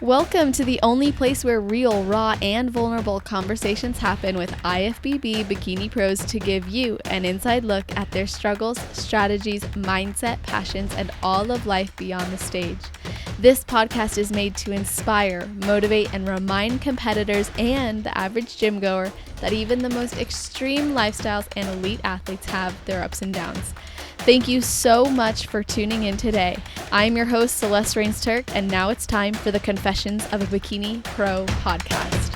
Welcome to the only place where real, raw, and vulnerable conversations happen with IFBB Bikini Pros to give you an inside look at their struggles, strategies, mindset, passions, and all of life beyond the stage. This podcast is made to inspire, motivate, and remind competitors and the average gym goer that even the most extreme lifestyles and elite athletes have their ups and downs. Thank you so much for tuning in today. I'm your host, Celeste Rains-Turk, and now it's time for the Confessions of a Bikini Pro podcast.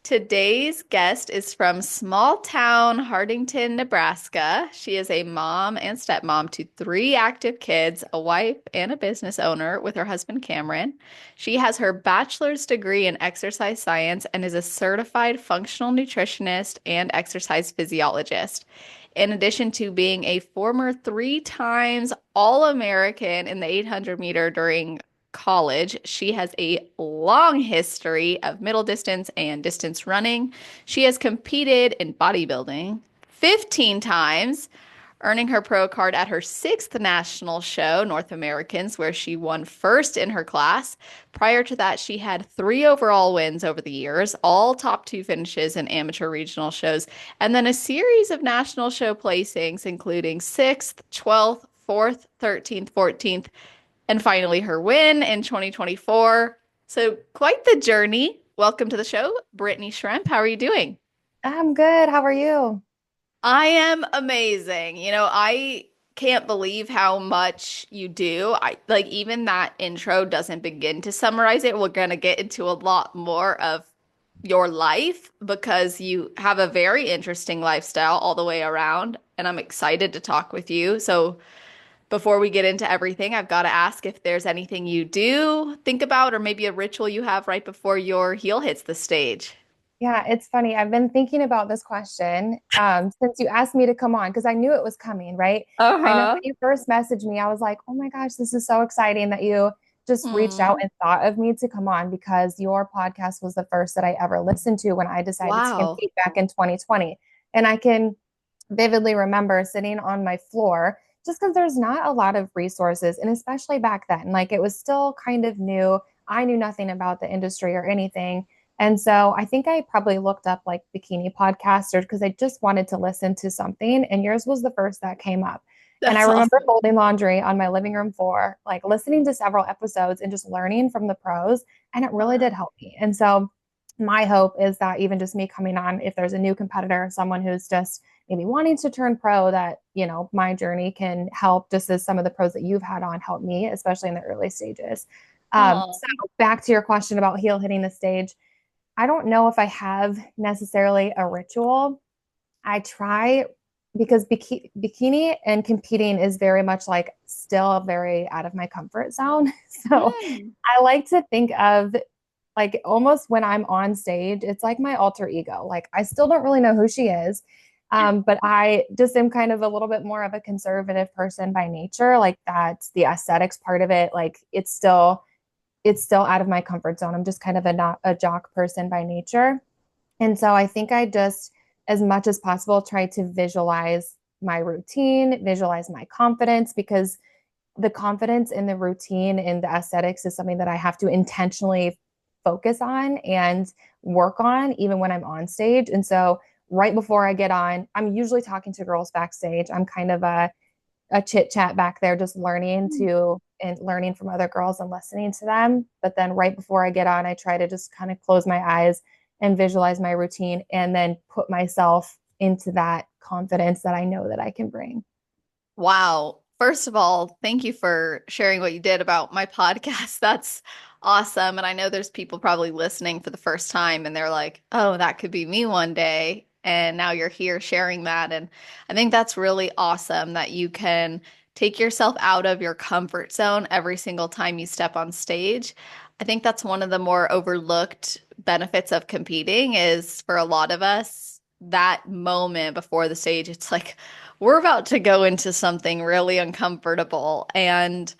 Today's guest is from small town Hardington, Nebraska. She is a mom and stepmom to 3 active kids, a wife, and a business owner with her husband, Cameron. She has her bachelor's degree in exercise science and is a certified functional nutritionist and exercise physiologist. In addition to being a former 3 times All-American in the 800 meter during college, she has a long history of middle distance and distance running. She has competed in bodybuilding 15 times, earning her pro card at her 6th national show, North Americans, where she won first in her class. Prior to that, she had 3 overall wins over the years, all top 2 finishes in amateur regional shows, and then a series of national show placings, including 6th, 12th, 4th, 13th, 14th, and finally her win in 2024. So quite the journey. Welcome to the show, Brittany Schrempp. How are you doing? I'm good. How are you? I am amazing. I can't believe how much you do. I like even that intro doesn't begin to summarize it. We're going to get into a lot more of your life because you have a very interesting lifestyle all the way around, and I'm excited to talk with you. So before we get into everything, I've got to ask if there's anything you do think about or maybe a ritual you have right before your heel hits the stage. Yeah, it's funny. I've been thinking about this question since you asked me to come on because I knew it was coming, right? I know when Uh-huh. you first messaged me, I was like, oh my gosh, this is so exciting that you just reached out Mm. and thought of me to come on because your podcast was the first that I ever listened to when I decided to Wow. compete back in 2020. And I can vividly remember sitting on my floor just because there's not a lot of resources. And especially back then, like it was still kind of new. I knew nothing about the industry or anything. And so I think I probably looked up like bikini podcasters because I just wanted to listen to something. And yours was the first that came up. And I That's remember awesome. folding laundry on my living room floor, like listening to several episodes and just learning from the pros. And it really did Wow. help me. And so my hope is that even just me coming on, if there's a new competitor, someone who's just maybe wanting to turn pro, that, my journey can help just as some of the pros that you've had on help me, especially in the early stages. Oh, So back to your question about heel hitting the stage. I don't know if I have necessarily a ritual. I try because bikini and competing is very much like still very out of my comfort zone. So mm. I like to think of like almost when I'm on stage, it's like my alter ego. Like I still don't really know who she is. But I just am kind of a little bit more of a conservative person by nature. Like that's the aesthetics part of it. Like it's still out of my comfort zone. I'm just kind of not a jock person by nature. And so I think I just, as much as possible, try to visualize my routine, visualize my confidence, because the confidence in the routine and the aesthetics is something that I have to intentionally focus on and work on, even when I'm on stage. And so right before I get on, I'm usually talking to girls backstage. I'm kind of a chit chat back there, just learning to and learning from other girls and listening to them. But then right before I get on, I try to just kind of close my eyes and visualize my routine and then put myself into that confidence that I know that I can bring. Wow. First of all, thank you for sharing what you did about my podcast. That's awesome. And I know there's people probably listening for the first time and they're like, oh, that could be me one day. And now you're here sharing that. And I think that's really awesome that you can take yourself out of your comfort zone every single time you step on stage. I think that's one of the more overlooked benefits of competing is for a lot of us, that moment before the stage, it's like, we're about to go into something really uncomfortable. And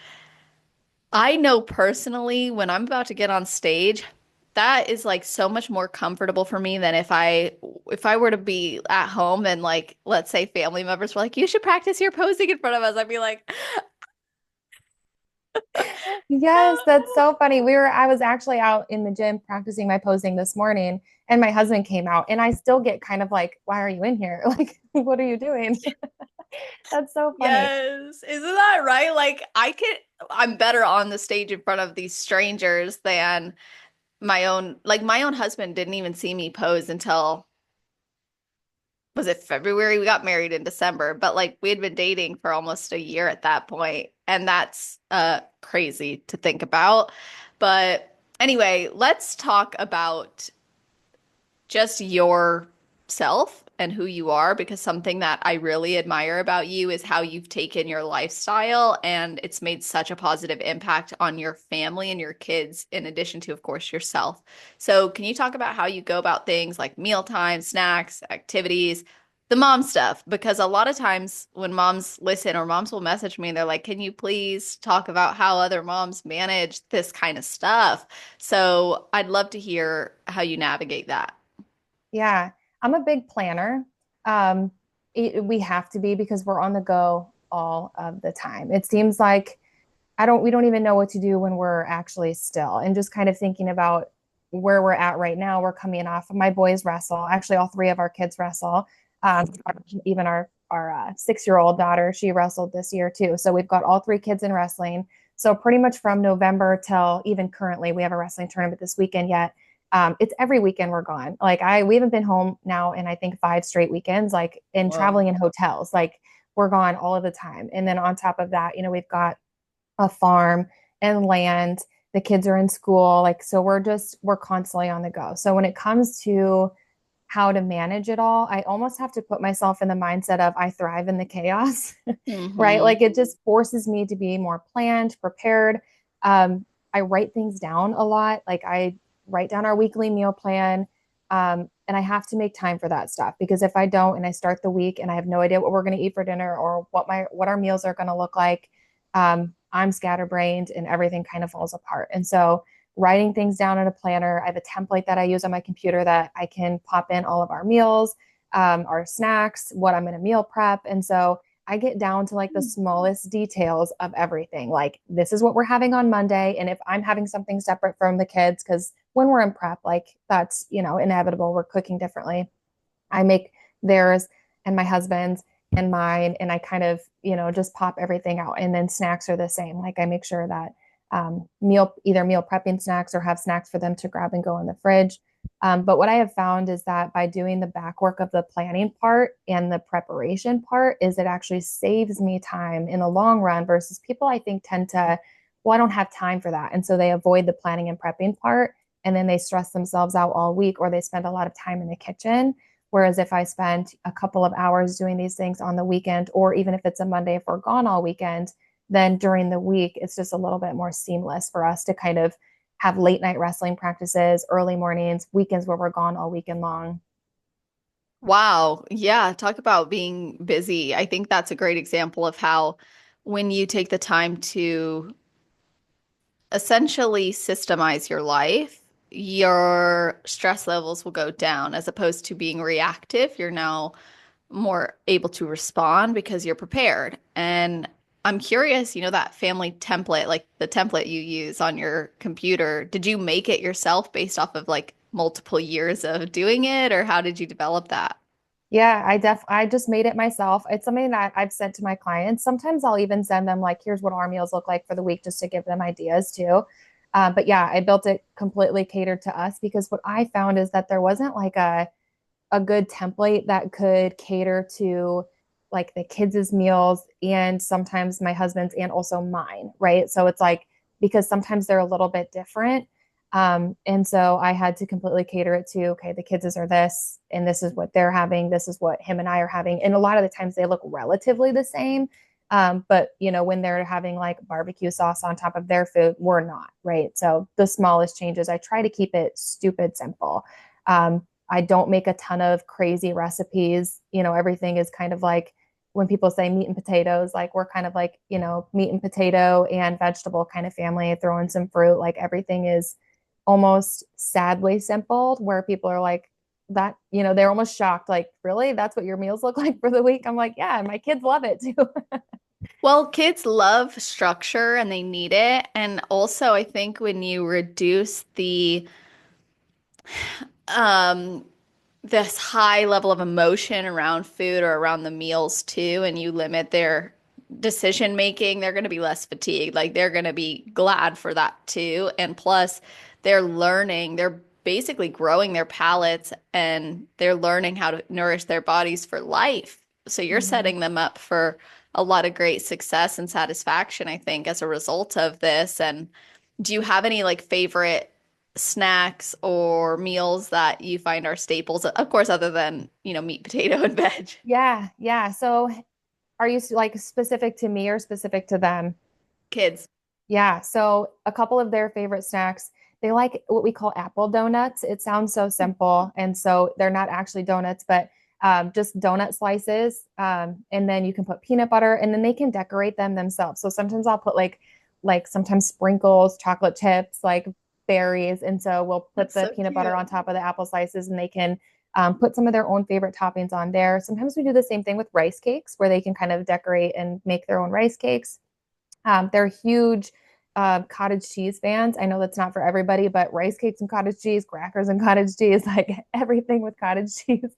I know personally, when I'm about to get on stage, that is like so much more comfortable for me than if I if I were to be at home and like, let's say family members were like, you should practice your posing in front of us, I'd be like, Yes, that's so funny. I was actually out in the gym practicing my posing this morning, and my husband came out, and I still get kind of like, why are you in here? Like, what are you doing? That's so funny. yes, isn't that right? Like I'm better on the stage in front of these strangers than my own husband didn't even see me pose until was it February? We got married in December, but like we had been dating for almost a year at that point, and that's crazy to think about. But anyway, let's talk about just yourself and who you are, because something that I really admire about you is how you've taken your lifestyle and it's made such a positive impact on your family and your kids, in addition to, of course, yourself. So, can you talk about how you go about things like mealtime, snacks, activities, the mom stuff? Because a lot of times when moms listen or moms will message me and they're like, can you please talk about how other moms manage this kind of stuff? So, I'd love to hear how you navigate that. Yeah, I'm a big planner. We have to be because we're on the go all of the time. It seems like we don't even know what to do when we're actually still. And just kind of thinking about where we're at right now, we're coming off. My boys wrestle. Actually, all three of our kids wrestle. Even our 6-year-old daughter, she wrestled this year too. So we've got all three kids in wrestling. So pretty much from November till even currently, we have a wrestling tournament this weekend yet. It's every weekend we're gone. We haven't been home now in I think 5 straight weekends, like in Whoa. traveling in hotels. Like we're gone all of the time. And then on top of that, we've got a farm and land. The kids are in school. Like, so we're constantly on the go. So when it comes to how to manage it all, I almost have to put myself in the mindset of I thrive in the chaos, right? Hmm. Like it just forces me to be more planned, prepared. I write things down a lot. Like I write down our weekly meal plan. And I have to make time for that stuff because if I don't and I start the week and I have no idea what we're going to eat for dinner or what our meals are going to look like, I'm scatterbrained and everything kind of falls apart. And so writing things down in a planner, I have a template that I use on my computer that I can pop in all of our meals, our snacks, what I'm going to meal prep. And so I get down to like the smallest details of everything. Like this is what we're having on Monday. And if I'm having something separate from the kids, because when we're in prep, like that's, inevitable. We're cooking differently. I make theirs and my husband's and mine, and I kind of, just pop everything out. And then snacks are the same. Like I make sure that either meal prepping snacks or have snacks for them to grab and go in the fridge. But what I have found is that by doing the back work of the planning part and the preparation part, is it actually saves me time in the long run versus people I think tend to, well, I don't have time for that. And so they avoid the planning and prepping part and then they stress themselves out all week or they spend a lot of time in the kitchen. Whereas if I spend a couple of hours doing these things on the weekend, or even if it's a Monday, if we're gone all weekend, then during the week, it's just a little bit more seamless for us to kind of have late night wrestling practices, early mornings, weekends where we're gone all weekend long. Wow. Yeah. Talk about being busy. I think that's a great example of how when you take the time to essentially systemize your life, your stress levels will go down as opposed to being reactive. You're now more able to respond because you're prepared. And I'm curious, that family template, like the template you use on your computer, did you make it yourself based off of like multiple years of doing it, or how did you develop that? Yeah, I just made it myself. It's something that I've sent to my clients. Sometimes I'll even send them like, here's what our meals look like for the week, just to give them ideas too. But yeah, I built it completely catered to us because what I found is that there wasn't like a good template that could cater to like the kids' meals and sometimes my husband's and also mine, right? So it's like because sometimes they're a little bit different. And so I had to completely cater it to, okay, the kids are this, and this is what they're having. This is what him and I are having. And a lot of the times they look relatively the same. But when they're having like barbecue sauce on top of their food, we're not, right? So the smallest changes, I try to keep it stupid simple. I don't make a ton of crazy recipes. Everything is kind of like when people say meat and potatoes, like we're kind of like, meat and potato and vegetable kind of family, throw in some fruit, like everything is almost sadly simple where people are like, that, they're almost shocked. Like, really? That's what your meals look like for the week? I'm like, yeah, my kids love it too. Well, kids love structure and they need it. And also, I think when you reduce um this high level of emotion around food or around the meals too, and you limit their decision making, they're going to be less fatigued. Like they're going to be glad for that too. And plus, they're basically growing their palates and they're learning how to nourish their bodies for life. So you're Mhm. setting them up for a lot of great success and satisfaction, I think, as a result of this. And do you have any like favorite snacks or meals that you find are staples? Of course, other than, meat, potato, and veg. Yeah, yeah. So are you like specific to me or specific to them? Kids. Yeah. So a couple of their favorite snacks, they like what we call apple donuts. It sounds so simple. And so they're not actually donuts, but just donut slices. And then you can put peanut butter and then they can decorate them themselves. So sometimes I'll put like sometimes sprinkles, chocolate chips, like berries. And so we'll put That's the so peanut butter cute. on top of the apple slices and they can put some of their own favorite toppings on there. Sometimes we do the same thing with rice cakes where they can kind of decorate and make their own rice cakes. They're huge cottage cheese fans. I know that's not for everybody, but rice cakes and cottage cheese, crackers and cottage cheese, like everything with cottage cheese.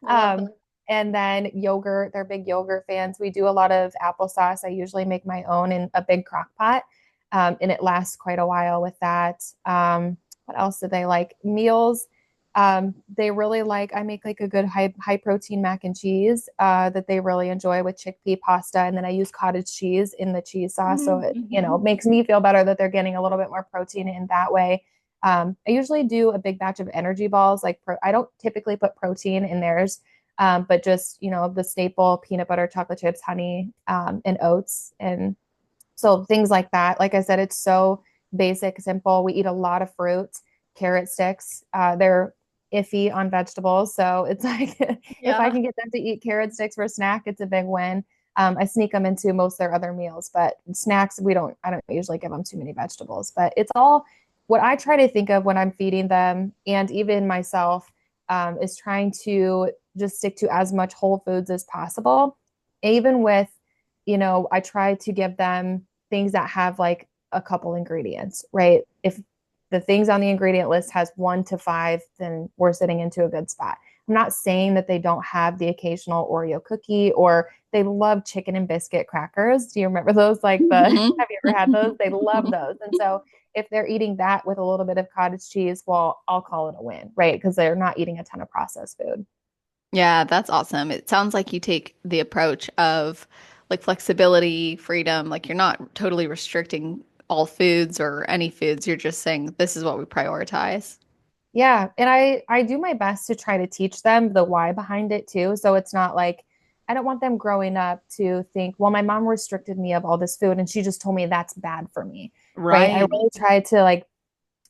I love Um, that. and then yogurt, they're big yogurt fans. We do a lot of applesauce. I usually make my own in a big crock pot, and it lasts quite a while with that. What else do they like? Meals. They really like, I make like a good high protein mac and cheese that they really enjoy with chickpea pasta. And then I use cottage cheese in the cheese sauce. So it, Mm-hmm. makes me feel better that they're getting a little bit more protein in that way. I usually do a big batch of energy balls. I don't typically put protein in theirs, but just, the staple peanut butter, chocolate chips, honey, and oats. And so things like that. Like I said, it's so basic, simple. We eat a lot of fruit, carrot sticks. They're iffy on vegetables. So it's like if I Yeah. can get them to eat carrot sticks for a snack, it's a big win. I sneak them into most of their other meals, but snacks, I don't usually give them too many vegetables, but it's all what I try to think of when I'm feeding them and even myself is trying to just stick to as much whole foods as possible. Even with, I try to give them things that have like a couple ingredients, right? If the things on the ingredient list has 1 to 5, then we're sitting into a good spot. I'm not saying that they don't have the occasional Oreo cookie or they love chicken and biscuit crackers. Do you remember those? Mhm. Have you ever had those? They love those. And so if they're eating that with a little bit of cottage cheese, well, I'll call it a win, right? Because they're not eating a ton of processed food. Yeah, that's awesome. It sounds like you take the approach of like flexibility, freedom, like you're not totally restricting all foods or any foods. You're just saying this is what we prioritize. Yeah, and I do my best to try to teach them the why behind it too. So it's not like I don't want them growing up to think, well, my mom restricted me of all this food and she just told me that's bad for me. Right? I Right. really try to like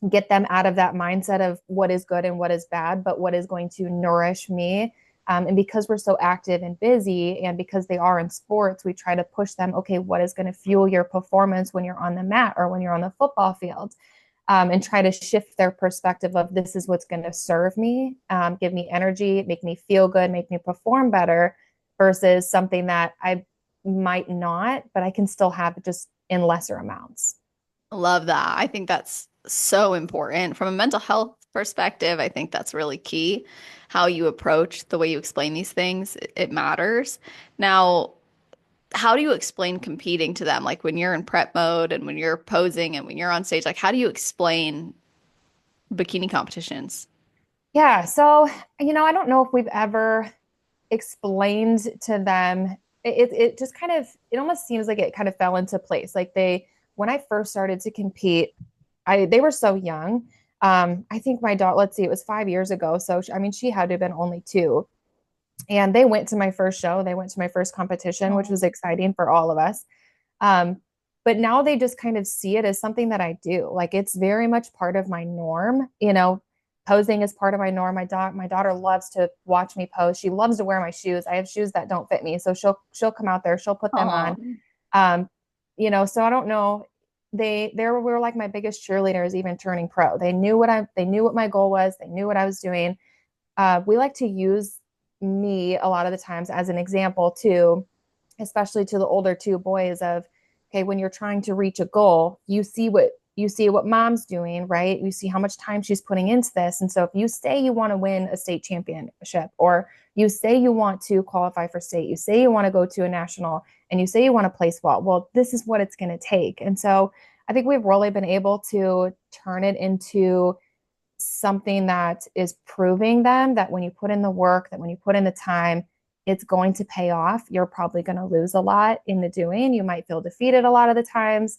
get them out of that mindset of what is good and what is bad, but what is going to nourish me. And because we're so active and busy, and because they are in sports, we try to push them, okay, what is going to fuel your performance when you're on the mat or when you're on the football field? And try to shift their perspective of this is what's going to serve me, give me energy, make me feel good, make me perform better, versus something that I might not, but I can still have just in lesser amounts. Love that. I think that's so important. From a mental health perspective, I think that's really key. How you approach the way you explain these things, it matters. Now, how do you explain competing to them? Like when you're in prep mode and when you're posing and when you're on stage, like how do you explain bikini competitions? Yeah. So, I don't know if we've ever explained to them. It just kind of, it almost seems like it kind of fell into place. When I first started to compete, they were so young. I think my daughter, let's see, it was 5 years ago. So, I mean, she had to have been only 2. And they went to my first show. They went to my first competition, which was Oh. exciting for all of us. Um, but now they just kind of see it as something that I do. Like it's very much part of my norm. Posing is part of my norm. My daughter loves to watch me pose. She loves to wear my shoes. I have shoes that don't fit me, so she'll come out there. She'll put them on. Oh. Um, so I don't know. They were like my biggest cheerleaders, even turning pro. They knew what my goal was. They knew what I was doing. we like to use me a lot of the times as an example too, especially to the older two boys of, okay, when you're trying to reach a goal, you see what mom's doing, right? You see how much time she's putting into this. And so if you say you want to win a state championship, or you say you want to qualify for state, you say you want to go to a national, and you say you want to place well, this is what it's going to take. And so I think we've really been able to turn it into something that is proving them that when you put in the work, that when you put in the time, it's going to pay off. You're probably going to lose a lot in the doing. You might feel defeated a lot of the times.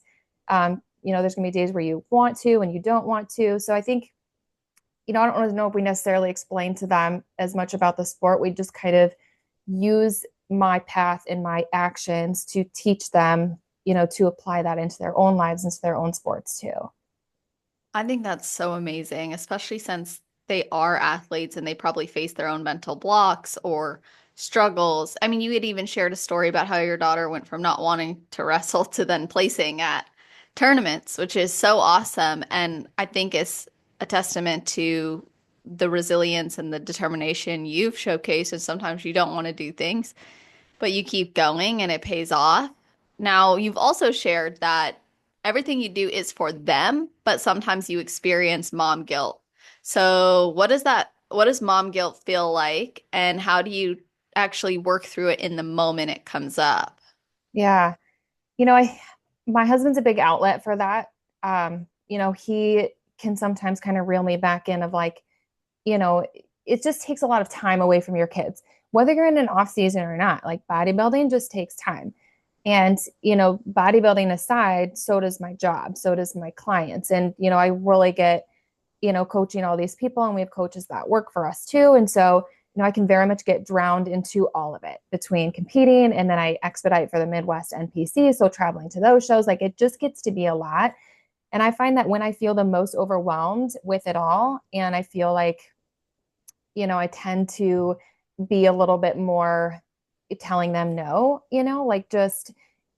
There's going to be days where you want to and you don't want to. So I think, I don't know if we necessarily explain to them as much about the sport. We just kind of use my path and my actions to teach them, to apply that into their own lives, into their own sports too. I think that's so amazing, especially since they are athletes and they probably face their own mental blocks or struggles. I mean, you had even shared a story about how your daughter went from not wanting to wrestle to then placing at tournaments, which is so awesome. And I think is a testament to the resilience and the determination you've showcased. And sometimes you don't want to do things, but you keep going and it pays off. Now, you've also shared that everything you do is for them, but sometimes you experience mom guilt. So, what does mom guilt feel like, and how do you actually work through it in the moment it comes up? Yeah. I my husband's a big outlet for that. He can sometimes kind of reel me back in of like, you know, it just takes a lot of time away from your kids, whether you're in an off season or not. Like bodybuilding just takes time. And, bodybuilding aside, so does my job, so does my clients. And, I really get, coaching all these people, and we have coaches that work for us too. And so, I can very much get drowned into all of it between competing, and then I expedite for the Midwest NPC. So traveling to those shows, like it just gets to be a lot. And I find that when I feel the most overwhelmed with it all, and I feel like, I tend to be a little bit more telling them no, like just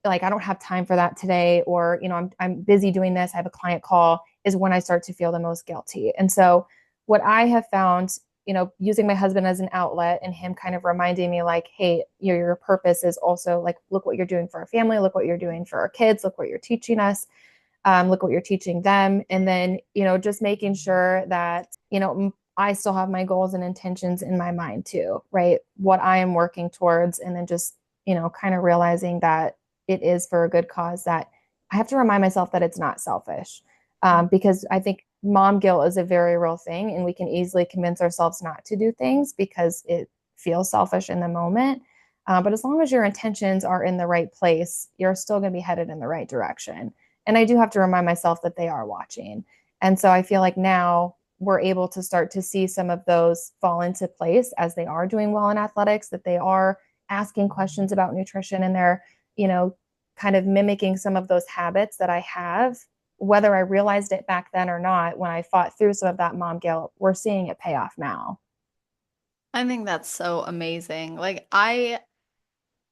like I don't have time for that today, or I'm busy doing this, I have a client call, is when I start to feel the most guilty. And so what I have found, using my husband as an outlet and him kind of reminding me like, hey, your purpose is also like, look what you're doing for our family, look what you're doing for our kids, look what you're teaching us, look what you're teaching them. And then, just making sure that, I still have my goals and intentions in my mind too, right? What I am working towards. And then just, kind of realizing that it is for a good cause, that I have to remind myself that it's not selfish. Because I think mom guilt is a very real thing, and we can easily convince ourselves not to do things because it feels selfish in the moment. But as long as your intentions are in the right place, you're still going to be headed in the right direction. And I do have to remind myself that they are watching. And so I feel like now we're able to start to see some of those fall into place as they are doing well in athletics, that they are asking questions about nutrition, and they're, kind of mimicking some of those habits that I have, whether I realized it back then or not. When I fought through some of that mom guilt, we're seeing it pay off now. I think that's so amazing. Like, I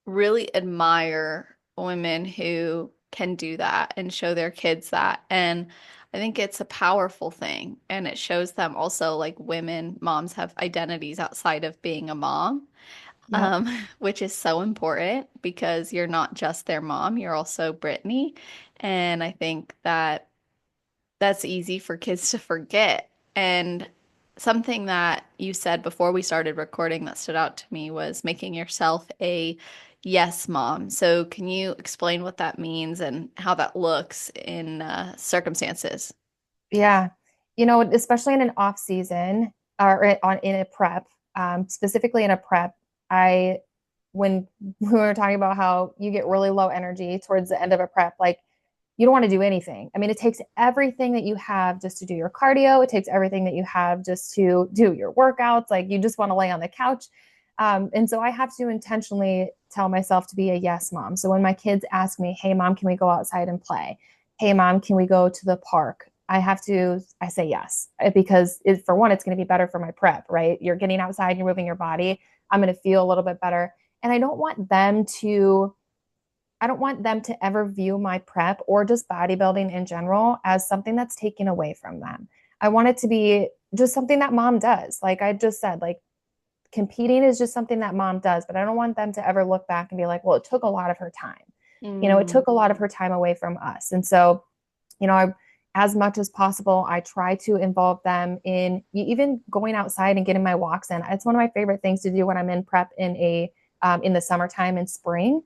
really admire women who can do that and show their kids that. And I think it's a powerful thing. And it shows them also like women, moms have identities outside of being a mom, Yep. which is so important because you're not just their mom, you're also Brittany. And I think that that's easy for kids to forget. And something that you said before we started recording that stood out to me was making yourself a yes mom. So, can you explain what that means and how that looks in circumstances? Yeah. Especially in an off season, or in a prep, specifically in a prep, I, when we were talking about how you get really low energy towards the end of a prep, like you don't want to do anything. I mean, it takes everything that you have just to do your cardio. It takes everything that you have just to do your workouts. Like you just want to lay on the couch. And so I have to intentionally tell myself to be a yes mom. So when my kids ask me, hey, mom, can we go outside and play? Hey, mom, can we go to the park? I say yes, because for one, it's going to be better for my prep, right? You're getting outside, you're moving your body. I'm going to feel a little bit better. And I don't want them to ever view my prep or just bodybuilding in general as something that's taken away from them. I want it to be just something that mom does. Like I just said, like competing is just something that mom does, but I don't want them to ever look back and be like, well, it took a lot of her time. It Mm. took a lot of her time away from us. And so, as much as possible, I try to involve them in even going outside and getting my walks in. It's one of my favorite things to do when I'm in prep in the summertime and spring.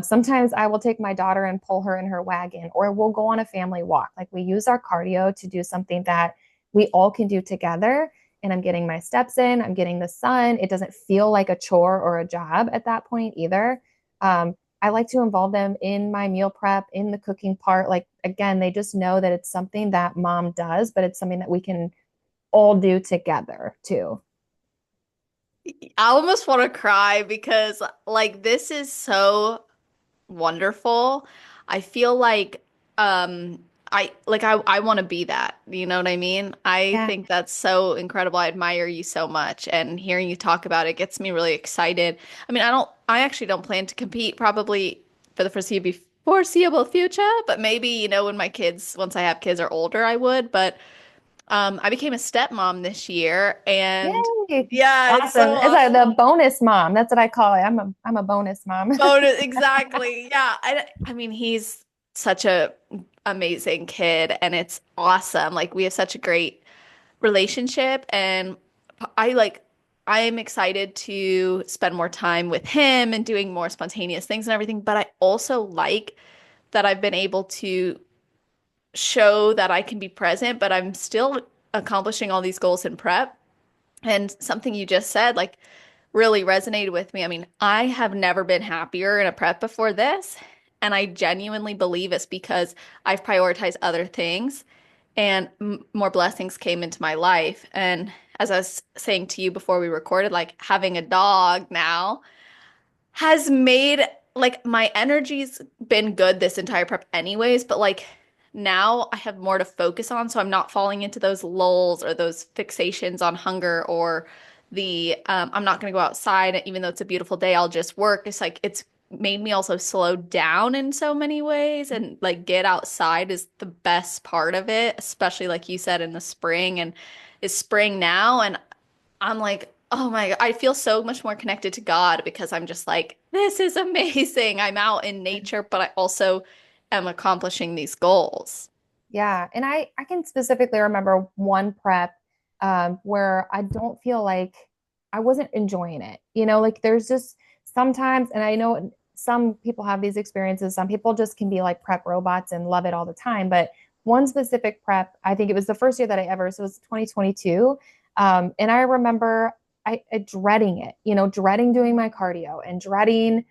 Sometimes I will take my daughter and pull her in her wagon, or we'll go on a family walk. Like we use our cardio to do something that we all can do together. And I'm getting my steps in, I'm getting the sun. It doesn't feel like a chore or a job at that point either. I like to involve them in my meal prep, in the cooking part. Like, again, they just know that it's something that mom does, but it's something that we can all do together too. I almost want to cry because like this is so wonderful. I feel like I want to be that. You know what I mean? I Yeah. think that's so incredible. I admire you so much and hearing you talk about it gets me really excited. I mean, I actually don't plan to compete probably for the foreseeable future, but maybe, when once I have kids are older, I would, but I became a stepmom this year and Yay. yeah, it's so Awesome. It's like awesome. the bonus mom. That's what I call it. I'm a bonus mom. Bonus, exactly. Yeah. I mean, he's such a amazing kid and it's awesome. Like we have such a great relationship and I like I'm excited to spend more time with him and doing more spontaneous things and everything, but I also like that I've been able to show that I can be present, but I'm still accomplishing all these goals in prep. And something you just said, like, really resonated with me. I mean, I have never been happier in a prep before this. And I genuinely believe it's because I've prioritized other things and m more blessings came into my life. And as I was saying to you before we recorded, like having a dog now has made like my energy's been good this entire prep anyways, but like now I have more to focus on, so I'm not falling into those lulls or those fixations on hunger or the I'm not going to go outside even though it's a beautiful day, I'll just work. It's like it's made me also slow down in so many ways and like get outside is the best part of it, especially like you said in the spring and it's spring now and I'm like, oh my God, I feel so much more connected to God because I'm just like, this is amazing. I'm out in nature, but I also am accomplishing these goals. Yeah. And I can specifically remember one prep where I don't feel like I wasn't enjoying it. Like there's just sometimes, and I know some people have these experiences, some people just can be like prep robots and love it all the time. But one specific prep, I think it was the first year that so it was 2022. And I remember I dreading it, dreading doing my cardio and dreading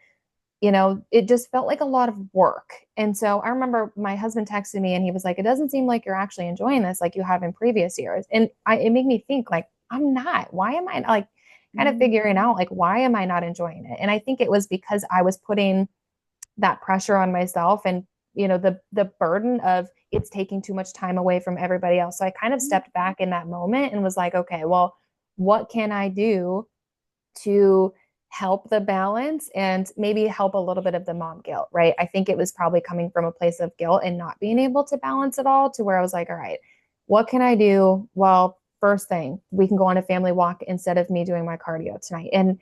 it just felt like a lot of work. And so I remember my husband texted me and he was like, it doesn't seem like you're actually enjoying this like you have in previous years. And it made me think like, I'm not, why am I like kind of figuring out like, why am I not enjoying it? And I think it was because I was putting that pressure on myself and, the burden of it's taking too much time away from everybody else. So I kind of stepped back in that moment and was like, okay, well, what can I do to help the balance and maybe help a little bit of the mom guilt, right? I think it was probably coming from a place of guilt and not being able to balance it all to where I was like, all right, what can I do? Well, first thing, we can go on a family walk instead of me doing my cardio tonight. And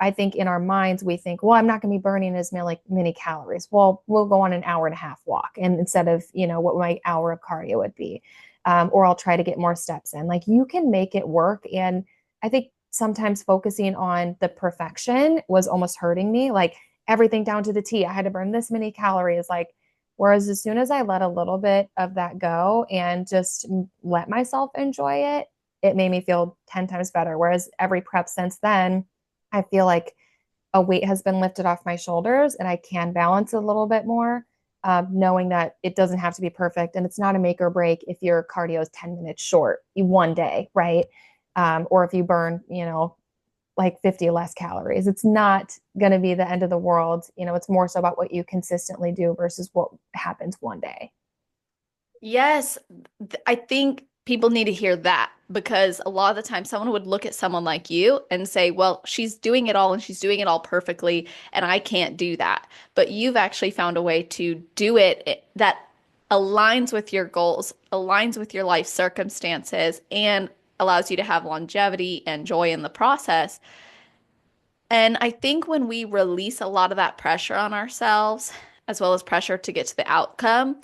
I think in our minds, we think, well, I'm not going to be burning as many calories. Well, we'll go on an hour and a half walk. And instead of, what my hour of cardio would be, or I'll try to get more steps in. Like you can make it work. And I think sometimes focusing on the perfection was almost hurting me, like everything down to the T. I had to burn this many calories. Whereas as soon as I let a little bit of that go and just let myself enjoy it, it made me feel 10 times better. Whereas every prep since then, I feel like a weight has been lifted off my shoulders and I can balance a little bit more, knowing that it doesn't have to be perfect and it's not a make or break if your cardio is 10 minutes short one day, right? Or if you burn, like 50 less calories. It's not going to be the end of the world. It's more so about what you consistently do versus what happens one day. Yes, I think people need to hear that because a lot of the time someone would look at someone like you and say, well, she's doing it all and she's doing it all perfectly, and I can't do that. But you've actually found a way to do it that aligns with your goals, aligns with your life circumstances, and allows you to have longevity and joy in the process. And I think when we release a lot of that pressure on ourselves, as well as pressure to get to the outcome,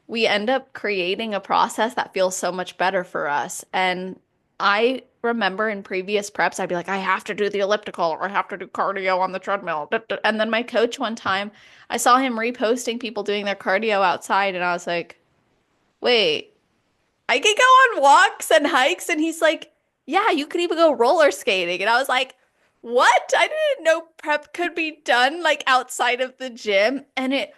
we end up creating a process that feels so much better for us. And I remember in previous preps, I'd be like, I have to do the elliptical or I have to do cardio on the treadmill. And then my coach one time, I saw him reposting people doing their cardio outside, and I was like, wait, I can go on walks and hikes. And he's like, yeah, you could even go roller skating. And I was like, what? I didn't know prep could be done like outside of the gym. And it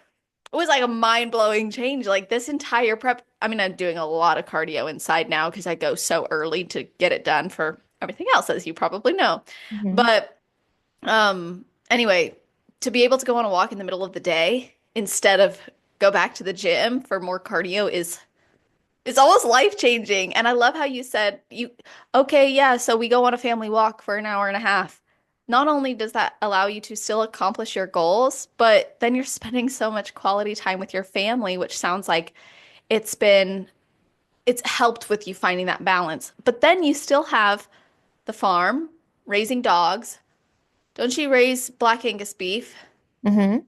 was like a mind-blowing change. Like this entire prep, I mean, I'm doing a lot of cardio inside now because I go so early to get it done for everything else, as you probably know. Mhm. But anyway, to be able to go on a walk in the middle of the day instead of go back to the gym for more cardio is it's almost life-changing. And I love how you said okay, yeah, so we go on a family walk for an hour and a half. Not only does that allow you to still accomplish your goals, but then you're spending so much quality time with your family, which sounds like it's been, it's helped with you finding that balance. But then you still have the farm, raising dogs. Don't you raise Black Angus beef? Mhm.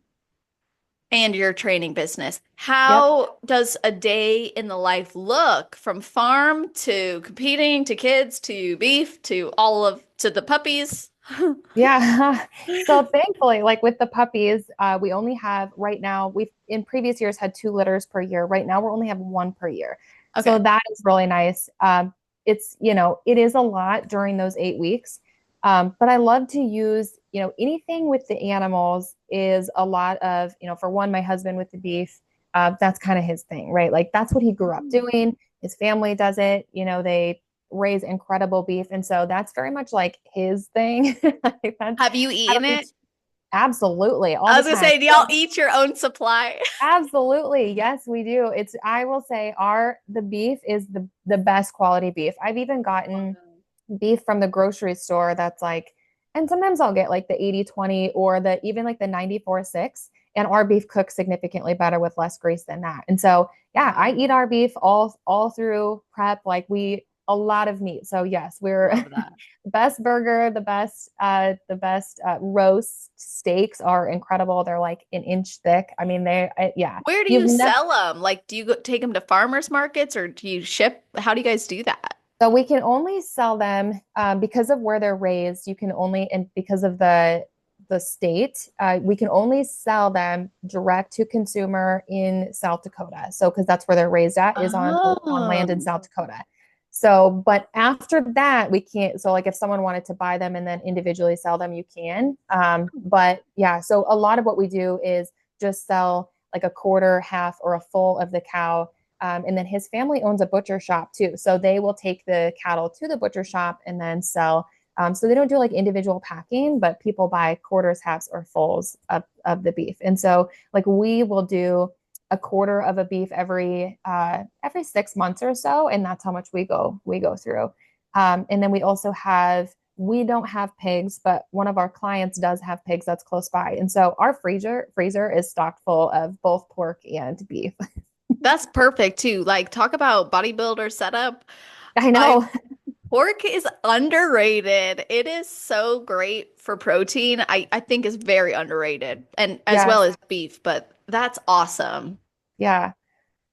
And your training business. Yep. How does a day in the life look from farm to competing to kids to beef to all of to the puppies? Yeah. So thankfully, like with the puppies, we only have right now, we've in previous years had 2 litters per year. Right now, we're only have one per year. So Okay. that is really nice. It's, it is a lot during those 8 weeks. But I love to use, anything with the animals is a lot of, for one, my husband with the beef, that's kind of his thing, right? Like that's what he grew up doing. His family does it. They raise incredible beef. And so that's very much like his thing. Like that's, Have you I eaten don't need it? to, absolutely all I the was gonna time. say, do y'all eat your own supply? Absolutely. Yes, we do. I will say the beef is the best quality beef. I've even gotten beef from the grocery store that's like, and sometimes I'll get like the 80/20 or the even like the 94/6, and our beef cooks significantly better with less grease than that. And so, yeah, I Wow. eat our beef all through prep. Like we a lot of meat. So yes, we're Love that. the best burger, the best roast steaks are incredible. They're like an inch thick. I mean, yeah. Where do You've you never sell them? Like, do you go take them to farmers markets or do you ship? How do you guys do that? So we can only sell them because of where they're raised. You can only, and because of the state, we can only sell them direct to consumer in South Dakota. So because that's where they're raised at is on land in Oh. South Dakota. So, but after that, we can't. So, like, if someone wanted to buy them and then individually sell them, you can. But yeah, so a lot of what we do is just sell like a quarter, half, or a full of the cow, and then his family owns a butcher shop too. So they will take the cattle to the butcher shop and then sell. So they don't do like individual packing, but people buy quarters, halves, or fulls of the beef. And so like we will do a quarter of a beef every 6 months or so, and that's how much we go through. And then we don't have pigs, but one of our clients does have pigs that's close by, and so our freezer is stocked full of both pork and beef. That's perfect too. Like, talk about bodybuilder setup. I I know. Pork is underrated. It is so great for protein. I think is very underrated and as well Yes. as beef, but that's awesome. Yeah.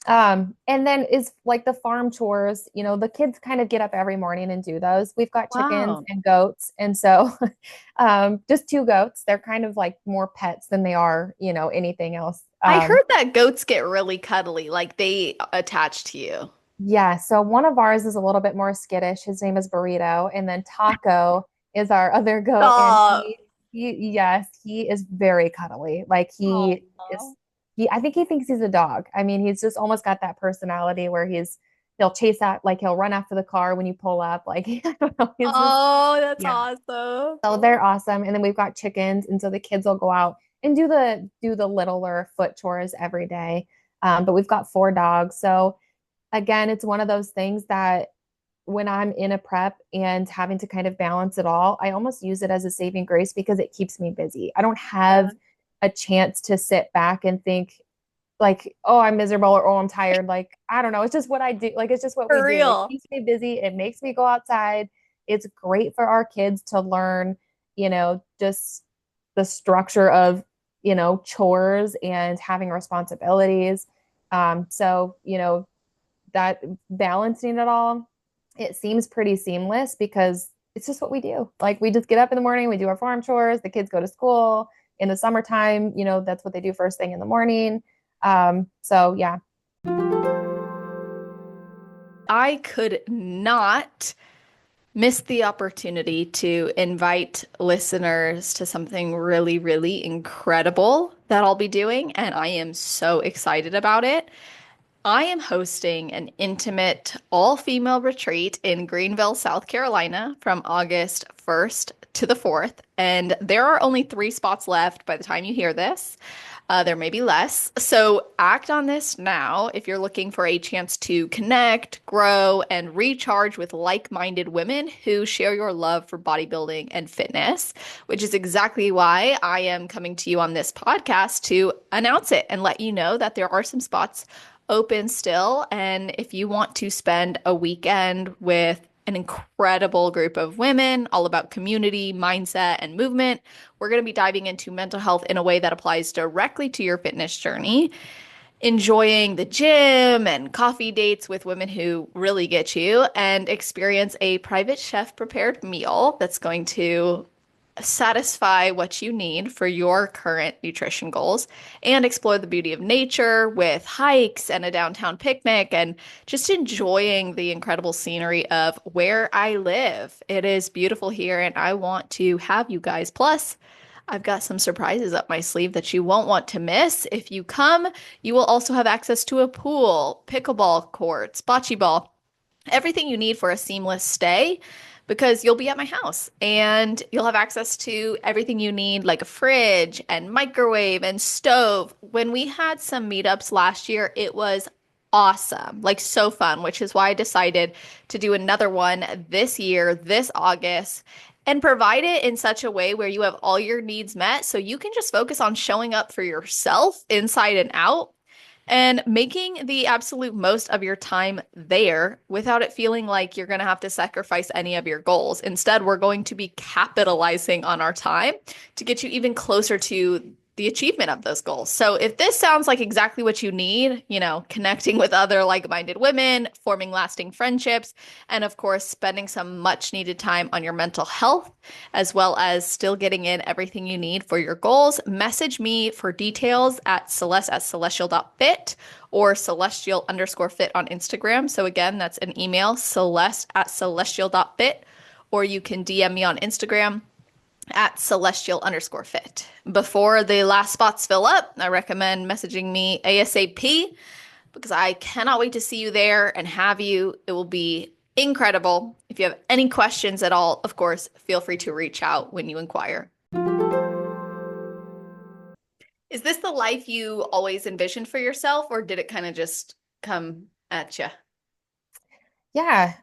And then is like the farm chores, the kids kind of get up every morning and do those. We've got chickens Wow. and goats. And so just 2 goats. They're kind of like more pets than they are, anything else. I heard that goats get really cuddly, like they attach to you. Yeah. So one of ours is a little bit more skittish. His name is Burrito. And then Taco is our other goat. And Oh, yes, he is very cuddly. Like is, oh. I think he thinks he's a dog. I mean, he's just almost got that personality where he'll chase out, like he'll run after the car when you pull up. Like, I don't know. He's just, Oh, that's yeah. awesome. So they're awesome. And then we've got chickens. And so the kids will go out and do the littler foot chores every day. But we've got 4 dogs. So again, it's one of those things that when I'm in a prep and having to kind of balance it all, I almost use it as a saving grace because it keeps me busy. I don't have a chance to sit back and think, like, oh, I'm miserable or oh, I'm tired. Like, I don't know. It's just what I do. Like, it's just what we For do. It real. keeps me busy. It makes me go outside. It's great for our kids to learn, just the structure of, chores and having responsibilities. So, that balancing it all, it seems pretty seamless because it's just what we do. Like, we just get up in the morning, we do our farm chores, the kids go to school. In the summertime, that's what they do first thing in the morning. So yeah. I could not miss the opportunity to invite listeners to something really, really incredible that I'll be doing, and I am so excited about it. I am hosting an intimate all-female retreat in Greenville, South Carolina from August 1st to the 4th, and there are only 3 spots left by the time you hear this. There may be less. So act on this now if you're looking for a chance to connect, grow, and recharge with like-minded women who share your love for bodybuilding and fitness, which is exactly why I am coming to you on this podcast to announce it and let you know that there are some spots open still. And if you want to spend a weekend with an incredible group of women, all about community, mindset, and movement, we're going to be diving into mental health in a way that applies directly to your fitness journey, enjoying the gym and coffee dates with women who really get you, and experience a private chef prepared meal that's going to satisfy what you need for your current nutrition goals and explore the beauty of nature with hikes and a downtown picnic and just enjoying the incredible scenery of where I live. It is beautiful here and I want to have you guys. Plus, I've got some surprises up my sleeve that you won't want to miss. If you come, you will also have access to a pool, pickleball courts, bocce ball, everything you need for a seamless stay because you'll be at my house and you'll have access to everything you need, like a fridge and microwave and stove. When we had some meetups last year, it was awesome, like so fun, which is why I decided to do another one this year, this August, and provide it in such a way where you have all your needs met so you can just focus on showing up for yourself inside and out and making the absolute most of your time there without it feeling like you're going to have to sacrifice any of your goals. Instead, we're going to be capitalizing on our time to get you even closer to the achievement of those goals. So if this sounds like exactly what you need, connecting with other like-minded women, forming lasting friendships, and of course, spending some much needed time on your mental health, as well as still getting in everything you need for your goals, message me for details at celeste@celestial.fit or celestial_fit on Instagram. So again, that's an email, celeste@celestial.fit, or you can DM me on Instagram at celestial_fit. Before the last spots fill up, I recommend messaging me ASAP because I cannot wait to see you there and have you. It will be incredible. If you have any questions at all, of course, feel free to reach out when you inquire. Is this the life you always envisioned for yourself, or did it kind of just come at you? Yeah.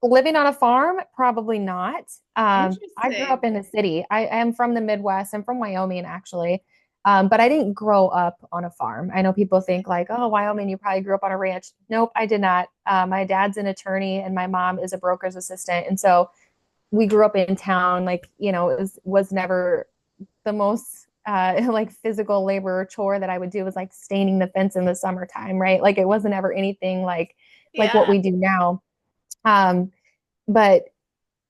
Living on a farm, probably not. I grew up Interesting. in the city. I am from the Midwest. I'm from Wyoming, actually. But I didn't grow up on a farm. I know people think like, oh, Wyoming, you probably grew up on a ranch. Nope, I did not. My dad's an attorney and my mom is a broker's assistant. And so we grew up in town. Like, it was never the most like physical labor chore that I would do was like staining the fence in the summertime, right? Like it wasn't ever anything like what Yeah. we do now. Um, but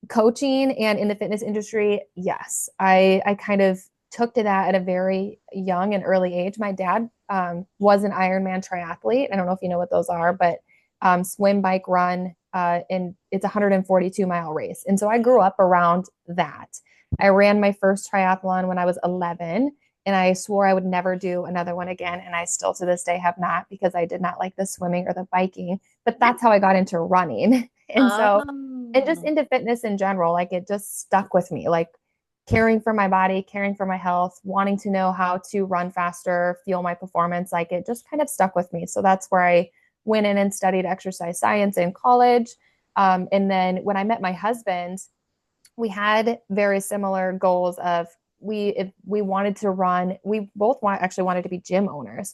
coaching and in the fitness industry, yes, I kind of took to that at a very young and early age. My dad was an Ironman triathlete. I don't know if you know what those are, but swim, bike, run, and it's a 142-mile race. And so I grew up around that. I ran my first triathlon when I was 11, and I swore I would never do another one again. And I still to this day have not because I did not like the swimming or the biking. But that's how I got into running. And so, and just Um, into fitness in general, like it just stuck with me, like caring for my body, caring for my health, wanting to know how to run faster, fuel my performance, like it just kind of stuck with me. So that's where I went in and studied exercise science in college. And then when I met my husband, we had very similar goals of if we wanted to run, we both actually wanted to be gym owners.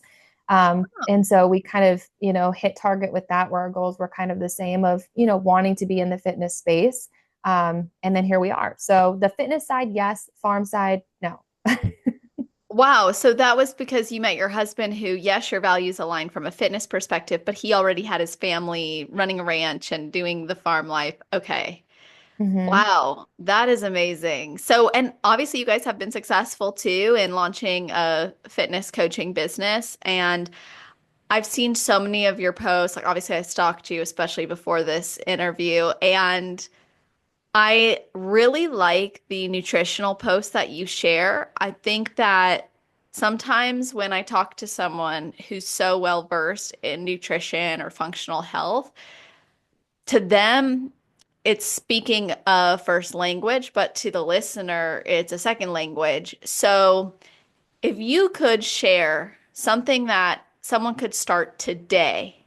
And so we kind of, hit target with that where our goals were kind of the same of, wanting to be in the fitness space. And then here we are. So the fitness side, yes. Farm side, no. Wow. So that was because you met your husband who, yes, your values align from a fitness perspective, but he already had his family running a ranch and doing the farm life. Okay. Hmm. Wow. That is amazing. So, and obviously you guys have been successful too in launching a fitness coaching business. And I've seen so many of your posts. Like obviously I stalked you, especially before this interview. And I really like the nutritional posts that you share. I think that sometimes when I talk to someone who's so well versed in nutrition or functional health, to them, it's speaking a first language, but to the listener, it's a second language. So if you could share something that someone could start today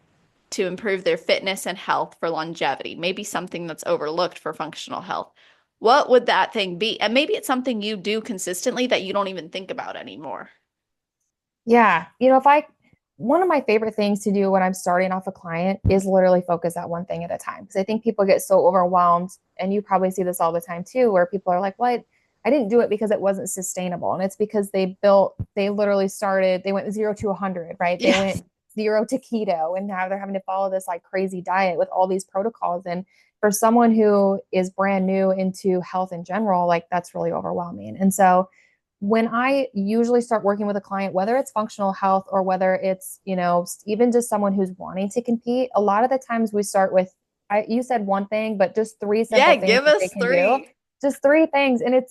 to improve their fitness and health for longevity, maybe something that's overlooked for functional health. What would that thing be? And maybe it's something you do consistently that you don't even think about anymore. Yeah. One of my favorite things to do when I'm starting off a client is literally focus at one thing at a time. Because I think people get so overwhelmed, and you probably see this all the time too, where people are like, well, I didn't do it because it wasn't sustainable. And it's because they literally started, they went 0 to 100, right? They Yes. went zero to keto, and now they're having to follow this like crazy diet with all these protocols. And for someone who is brand new into health in general, like that's really overwhelming. And so, when I usually start working with a client, whether it's functional health or whether it's, even just someone who's wanting to compete, a lot of the times we start with, you said one thing, but just three Yeah, simple things give that they us can do. three. Just three things. And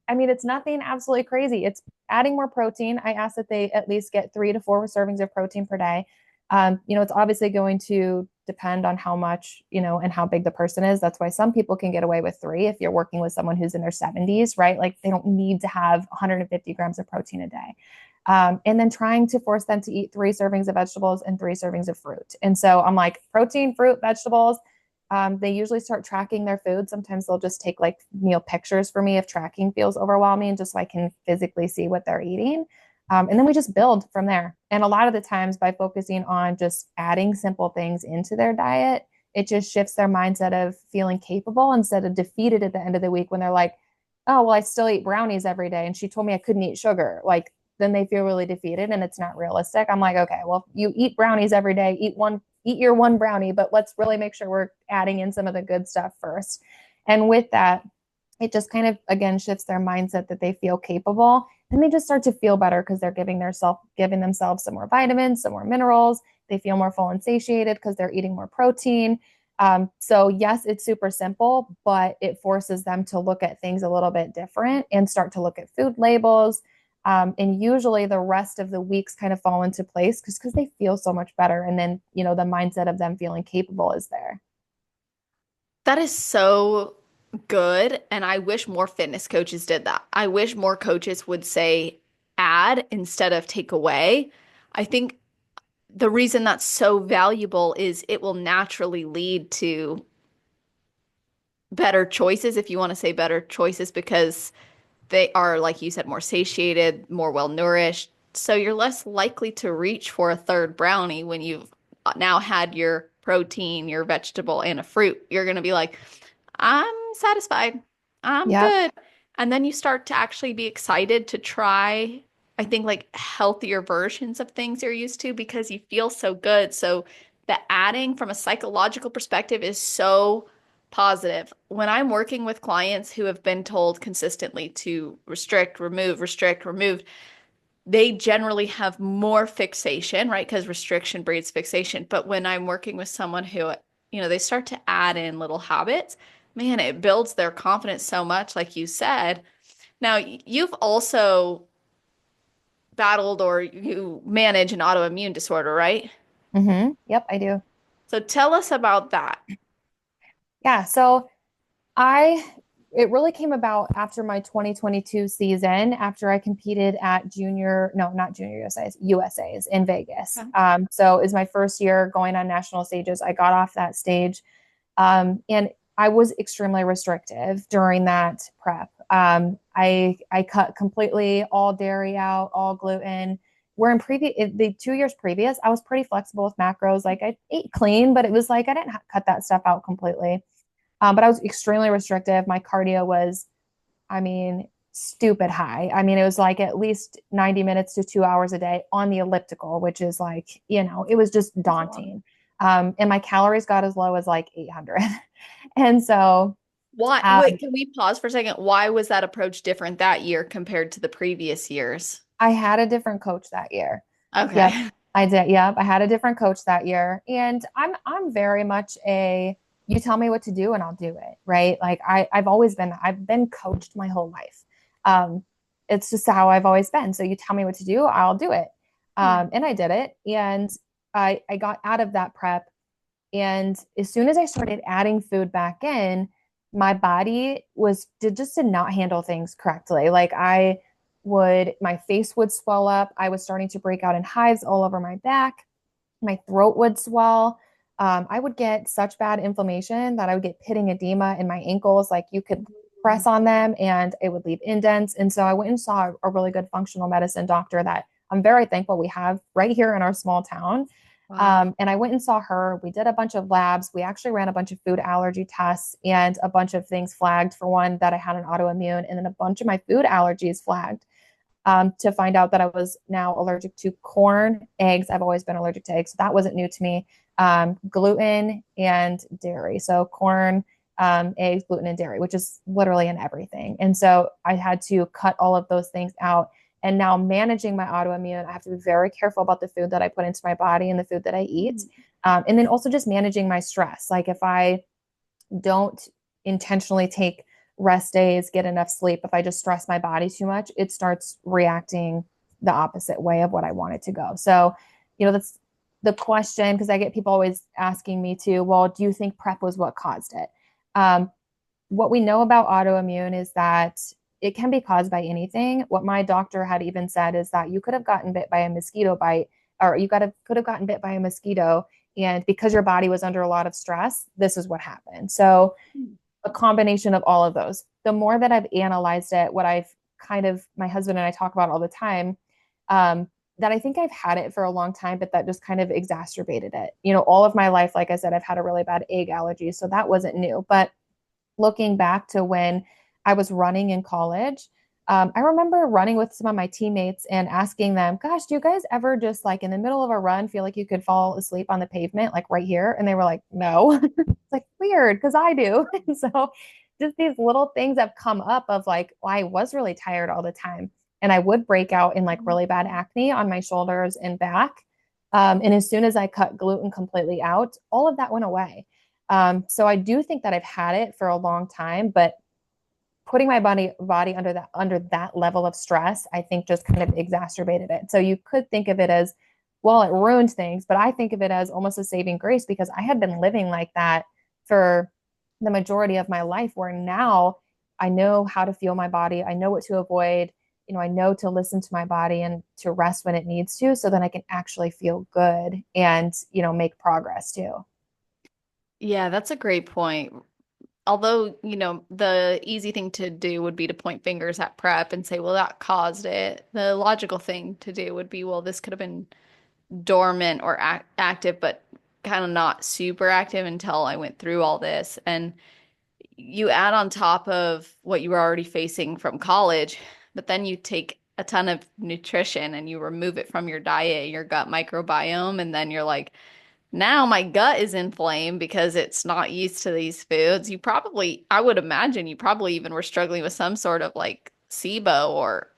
I mean, it's nothing absolutely crazy. It's adding more protein. I ask that they at least get 3 to 4 servings of protein per day. It's obviously going to depend on how much, and how big the person is. That's why some people can get away with three if you're working with someone who's in their 70s, right? Like they don't need to have 150 grams of protein a day. And then trying to force them to eat 3 servings of vegetables and 3 servings of fruit. And so I'm like, protein, fruit, vegetables. They usually start tracking their food. Sometimes they'll just take like meal pictures for me if tracking feels overwhelming, just so I can physically see what they're eating. And then we just build from there. And a lot of the times, by focusing on just adding simple things into their diet, it just shifts their mindset of feeling capable instead of defeated at the end of the week when they're like, oh, well, I still eat brownies every day. And she told me I couldn't eat sugar. Like, then they feel really defeated and it's not realistic. I'm like, okay, well, you eat brownies every day, eat your one brownie, but let's really make sure we're adding in some of the good stuff first. And with that, it just kind of again shifts their mindset that they feel capable, and they just start to feel better because they're giving themselves some more vitamins, some more minerals. They feel more full and satiated because they're eating more protein. So yes, it's super simple, but it forces them to look at things a little bit different and start to look at food labels. And usually the rest of the weeks kind of fall into place because they feel so much better. And then, the mindset of them feeling capable is there. That is so good. And I wish more fitness coaches did that. I wish more coaches would say add instead of take away. I think the reason that's so valuable is it will naturally lead to better choices, if you want to say better choices, because they are, like you said, more satiated, more well nourished. So you're less likely to reach for a third brownie when you've now had your protein, your vegetable, and a fruit. You're going to be like, I'm satisfied. I'm Yep. good. And then you start to actually be excited to try, I think, like healthier versions of things you're used to because you feel so good. So the adding from a psychological perspective is so positive. When I'm working with clients who have been told consistently to restrict, remove, they generally have more fixation, right? Because restriction breeds fixation. But when I'm working with someone who, they start to add in little habits, man, it builds their confidence so much, like you said. Now, you've also battled or you manage an autoimmune disorder, right? Yep, I do. So tell us about that. Yeah. So I it really came about after my 2022 season, after I competed at no, not junior USA's in Vegas. Okay. So it was my first year going on national stages. I got off that stage, and I was extremely restrictive during that prep. I cut completely all dairy out, all gluten. where in the 2 years previous, I was pretty flexible with macros. Like I ate clean, but it was like I didn't cut that stuff out completely. But I was extremely restrictive. My cardio was, I mean, stupid high. I mean, it was like at least 90 minutes to 2 hours a day on the elliptical, which is like, it was just That's a lot. daunting. And my calories got as low as like 800. And so, Why? um, Wait, can we pause for a second? Why was that approach different that year compared to the previous years? I had a different coach that year. Yep, Okay. I did. Yep, I had a different coach that year, and I'm very much a you tell me what to do and I'll do it, right? Like I've been coached my whole life. Um, it's just how I've always been. So you tell me what to do, I'll do it. Yeah. And I did it, and I got out of that prep, and as soon as I started adding food back in, my body did not handle things correctly. Like my face would swell up. I was starting to break out in hives all over my back. My throat would swell. I would get such bad inflammation that I would get pitting edema in my ankles. Like you could press on them and it would leave indents. And so I went and saw a really good functional medicine doctor that I'm very thankful we have right here in our small town. Wow. And I went and saw her. We did a bunch of labs. We actually ran a bunch of food allergy tests and a bunch of things flagged for one that I had an autoimmune, and then a bunch of my food allergies flagged to find out that I was now allergic to corn, eggs. I've always been allergic to eggs, so that wasn't new to me. Gluten and dairy. So corn, eggs, gluten, and dairy, which is literally in everything. And so I had to cut all of those things out. And now managing my autoimmune, I have to be very careful about the food that I put into my body and the food that I eat. And then also just managing my stress. Like if I don't intentionally take rest days, get enough sleep, if I just stress my body too much, it starts reacting the opposite way of what I want it to go. So, that's the question, because I get people always asking me too, well, do you think prep was what caused it? Um, what we know about autoimmune is that it can be caused by anything. What my doctor had even said is that you could have gotten bit by a mosquito bite, or could have gotten bit by a mosquito, and because your body was under a lot of stress, this is what happened. So a combination of all of those. The more that I've analyzed it, what I've my husband and I talk about all the time, that I think I've had it for a long time, but that just kind of exacerbated it. All of my life, like I said, I've had a really bad egg allergy, so that wasn't new. But looking back to when I was running in college, I remember running with some of my teammates and asking them, gosh, do you guys ever just like in the middle of a run feel like you could fall asleep on the pavement, like right here? And they were like, no. It's like weird because I do. And so just these little things have come up of like, well, I was really tired all the time. And I would break out in like really bad acne on my shoulders and back. And as soon as I cut gluten completely out, all of that went away. So I do think that I've had it for a long time, but putting my body under that level of stress, I think just kind of exacerbated it. So you could think of it as, well, it ruined things, but I think of it as almost a saving grace because I had been living like that for the majority of my life, where now I know how to feel my body. I know what to avoid. I know to listen to my body and to rest when it needs to, so then I can actually feel good and, make progress too. Yeah, that's a great point. Although, the easy thing to do would be to point fingers at prep and say, well, that caused it. The logical thing to do would be, well, this could have been dormant or active, but kind of not super active until I went through all this. And you add on top of what you were already facing from college, but then you take a ton of nutrition and you remove it from your diet, your gut microbiome, and then you're like, now my gut is inflamed because it's not used to these foods. I would imagine you probably even were struggling with some sort of like SIBO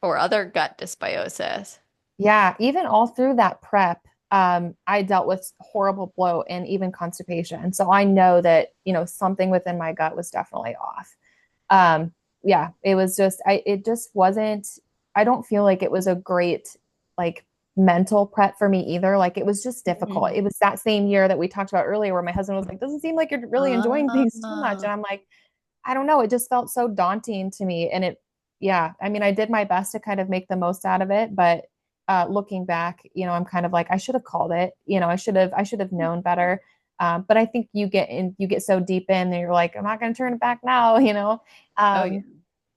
or other gut dysbiosis. Yeah, even all through that prep, I dealt with horrible bloat and even constipation. So I know that, something within my gut was definitely off. Um, yeah, it just wasn't, I don't feel like it was a great, like, mental prep for me either. Like, it was just difficult. Mhm. It was that same year that we talked about earlier where my husband was like, doesn't seem like you're really enjoying things too much. Ah. And I'm like, I don't know. It just felt so daunting to me. And yeah, I mean, I did my best to kind of make the most out of it, but looking back, I'm kind of like, I should have called it. I should have known better. But I think you get so deep in, and you're like, I'm not going to turn it back now, Oh yeah.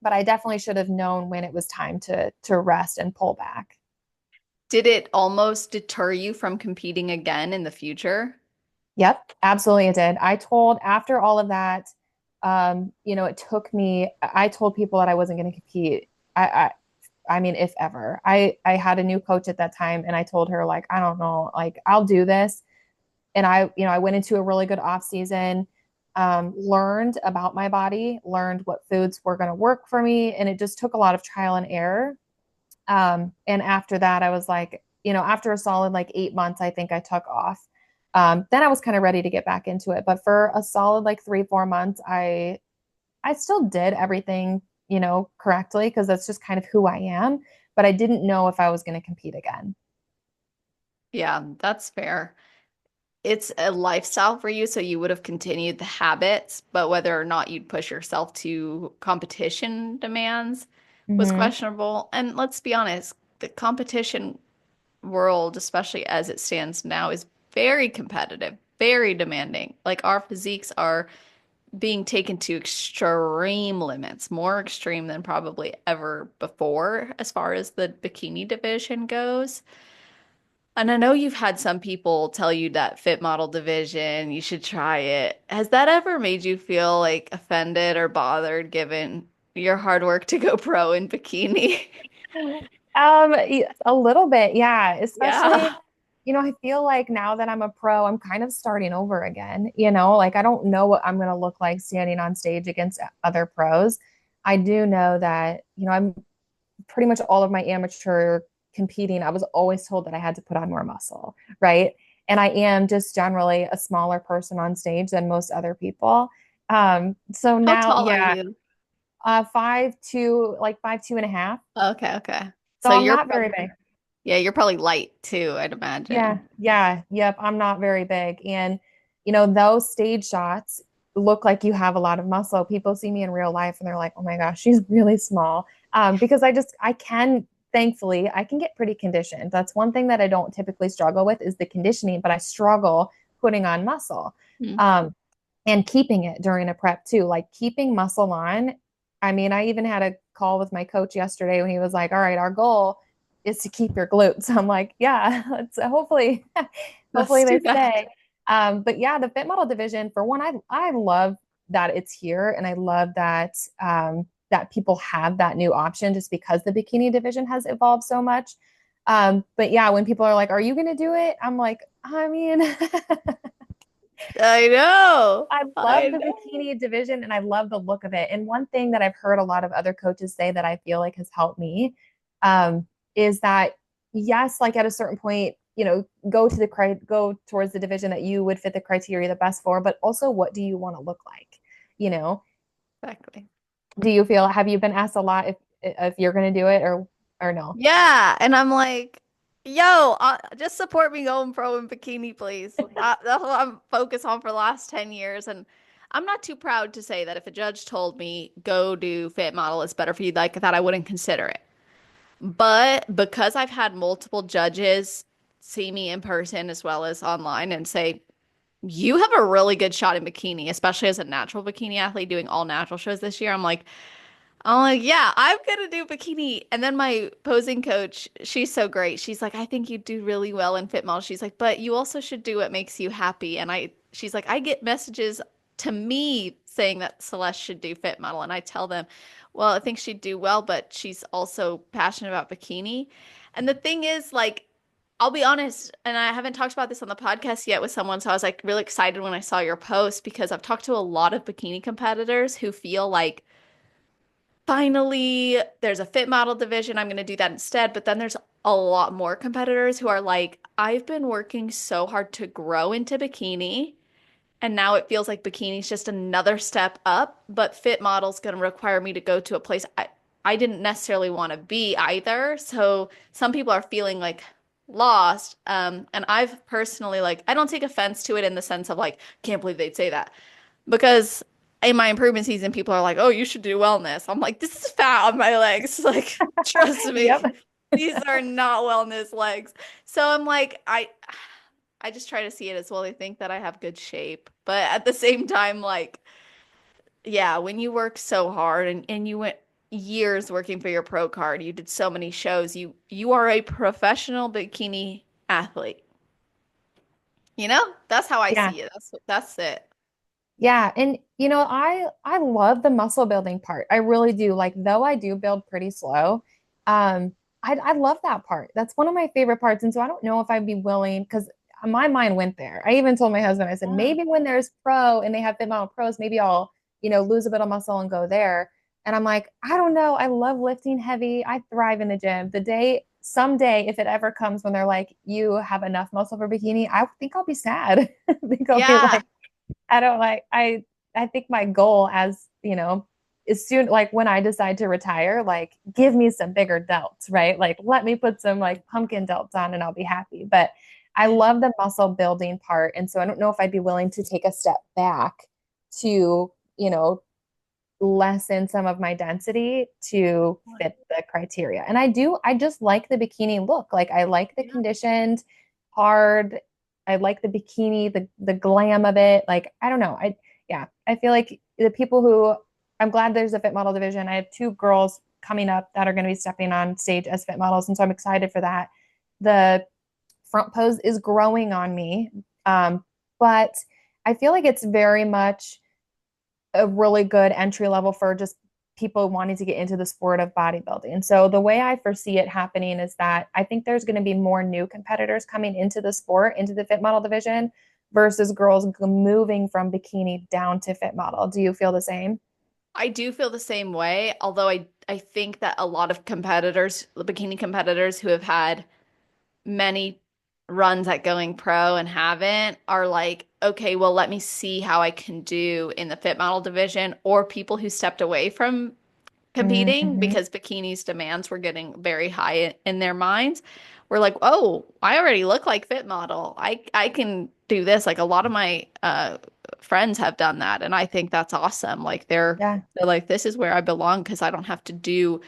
but I definitely should have known when it was time to rest and pull back. Did it almost deter you from competing again in the future? Yep, absolutely it did. I told after all of that, it took me, I told people that I wasn't going to compete. I mean, if ever. I had a new coach at that time and I told her like, I don't know, like I'll do this. And I went into a really good off season, learned about my body, learned what foods were going to work for me. And it just took a lot of trial and error. And after that, I was like, after a solid like 8 months, I think I took off. Then I was kind of ready to get back into it. But for a solid like 3, 4 months, I still did everything, correctly because that's just kind of who I am. But I didn't know if I was going to compete again. Yeah, that's fair. It's a lifestyle for you, so you would have continued the habits, but whether or not you'd push yourself to competition demands was Mm-hmm. questionable. And let's be honest, the competition world, especially as it stands now, is very competitive, very demanding. Like our physiques are being taken to extreme limits, more extreme than probably ever before as far as the bikini division goes. And I know you've had some people tell you that fit model division, you should try it. Has that ever made you feel like offended or bothered given your hard work to go pro in bikini? A little bit, yeah. Yeah. Especially, I feel like now that I'm a pro, I'm kind of starting over again. Like I don't know what I'm going to look like standing on stage against other pros. I do know that, I'm pretty much all of my amateur competing, I was always told that I had to put on more muscle, right? And I am just generally a smaller person on stage than most other people. So How now, tall are yeah, you? 5'2", like 5'2.5". Okay, okay. So So I'm you're not very probably, big. yeah, you're probably light too, I'd Yeah, imagine. yeah, yep. I'm not very big. And, those stage shots look like you have a lot of muscle. People see me in real life and they're like, oh my gosh, she's really small. Because thankfully, I can get pretty conditioned. That's one thing that I don't typically struggle with is the conditioning, but I struggle putting on muscle. Hmm. Um, and keeping it during a prep too, like keeping muscle on. I mean, I even had a call with my coach yesterday when he was like, all right, our goal is to keep your glutes. I'm like, yeah, let's hopefully, Let's hopefully do they that. stay. But yeah, the fit model division for one, I love that it's here, and I love that that people have that new option just because the bikini division has evolved so much. But yeah, when people are like, "Are you going to do it?" I'm like, I mean, I know. I I love the know. bikini division and I love the look of it. And one thing that I've heard a lot of other coaches say that I feel like has helped me um, is that yes, like at a certain point, go towards the division that you would fit the criteria the best for, but also what do you want to look like? You know, Exactly. do you feel have you been asked a lot if you're going to do it or no? Yeah, and I'm like, yo, just support me going pro in bikini, please. That's what I'm focused on for the last 10 years. And I'm not too proud to say that if a judge told me, go do fit model, it's better for you, like that, I wouldn't consider it. But because I've had multiple judges see me in person as well as online and say, you have a really good shot in bikini, especially as a natural bikini athlete doing all natural shows this year. I'm like, yeah, I'm gonna do bikini. And then my posing coach, she's so great. She's like, I think you do really well in fit model. She's like, but you also should do what makes you happy. She's like, I get messages to me saying that Celeste should do fit model, and I tell them, well, I think she'd do well, but she's also passionate about bikini. And the thing is, like, I'll be honest, and I haven't talked about this on the podcast yet with someone, so I was like really excited when I saw your post because I've talked to a lot of bikini competitors who feel like finally there's a fit model division. I'm going to do that instead. But then there's a lot more competitors who are like, I've been working so hard to grow into bikini. And now it feels like bikini's just another step up. But fit model's going to require me to go to a place I didn't necessarily want to be either. So some people are feeling like lost. And I've personally, like, I don't take offense to it in the sense of like, can't believe they'd say that. Because in my improvement season, people are like, "Oh, you should do wellness." I'm like, "This is fat on my legs." Like, trust Yep. me, these are not wellness legs. So I'm like, I just try to see it as well. They think that I have good shape, but at the same time, like, yeah, when you work so hard and you went. years working for your pro card. You did so many shows. You are a professional bikini athlete. You know? That's how I Yeah. see it. That's it. Yeah, and I love the muscle building part. I really do. Like, though I do build pretty slow, I love that part. That's one of my favorite parts. And so I don't know if I'd be willing because my mind went there. I even told my husband, I said, Yeah. maybe when there's pro and they have fit model pros, maybe I'll, lose a bit of muscle and go there. And I'm like, I don't know. I love lifting heavy. I thrive in the gym. Someday, if it ever comes when they're like, you have enough muscle for bikini, I think I'll be sad. I think I'll be Yeah. like, I don't like I think my goal as, is soon like when I decide to retire, like give me some bigger delts, right? Like let me put some like pumpkin delts on and I'll be happy. But I love the muscle building part. And so I don't know if I'd be willing to take a step back to, lessen some of my density to fit the criteria. And I just like the bikini look. Like I like the Yeah. conditioned, hard. I like the bikini, the glam of it. Like I don't know. Yeah, I feel like the people who I'm glad there's a fit model division. I have two girls coming up that are going to be stepping on stage as fit models, and so I'm excited for that. The front pose is growing on me, but I feel like it's very much a really good entry level for just people wanting to get into the sport of bodybuilding. So the way I foresee it happening is that I think there's going to be more new competitors coming into the sport, into the fit model division versus girls moving from bikini down to fit model. Do you feel the same? I do feel the same way, although I think that a lot of competitors, the bikini competitors who have had many runs at going pro and haven't are like, okay, well, let me see how I can do in the fit model division, or people who stepped away from competing Mm-hmm. because bikini's demands were getting very high in their minds. We're like, oh, I already look like fit model. I can do this. Like a lot of my friends have done that, and I think that's awesome. Like Yeah. they're like, this is where I belong because I don't have to do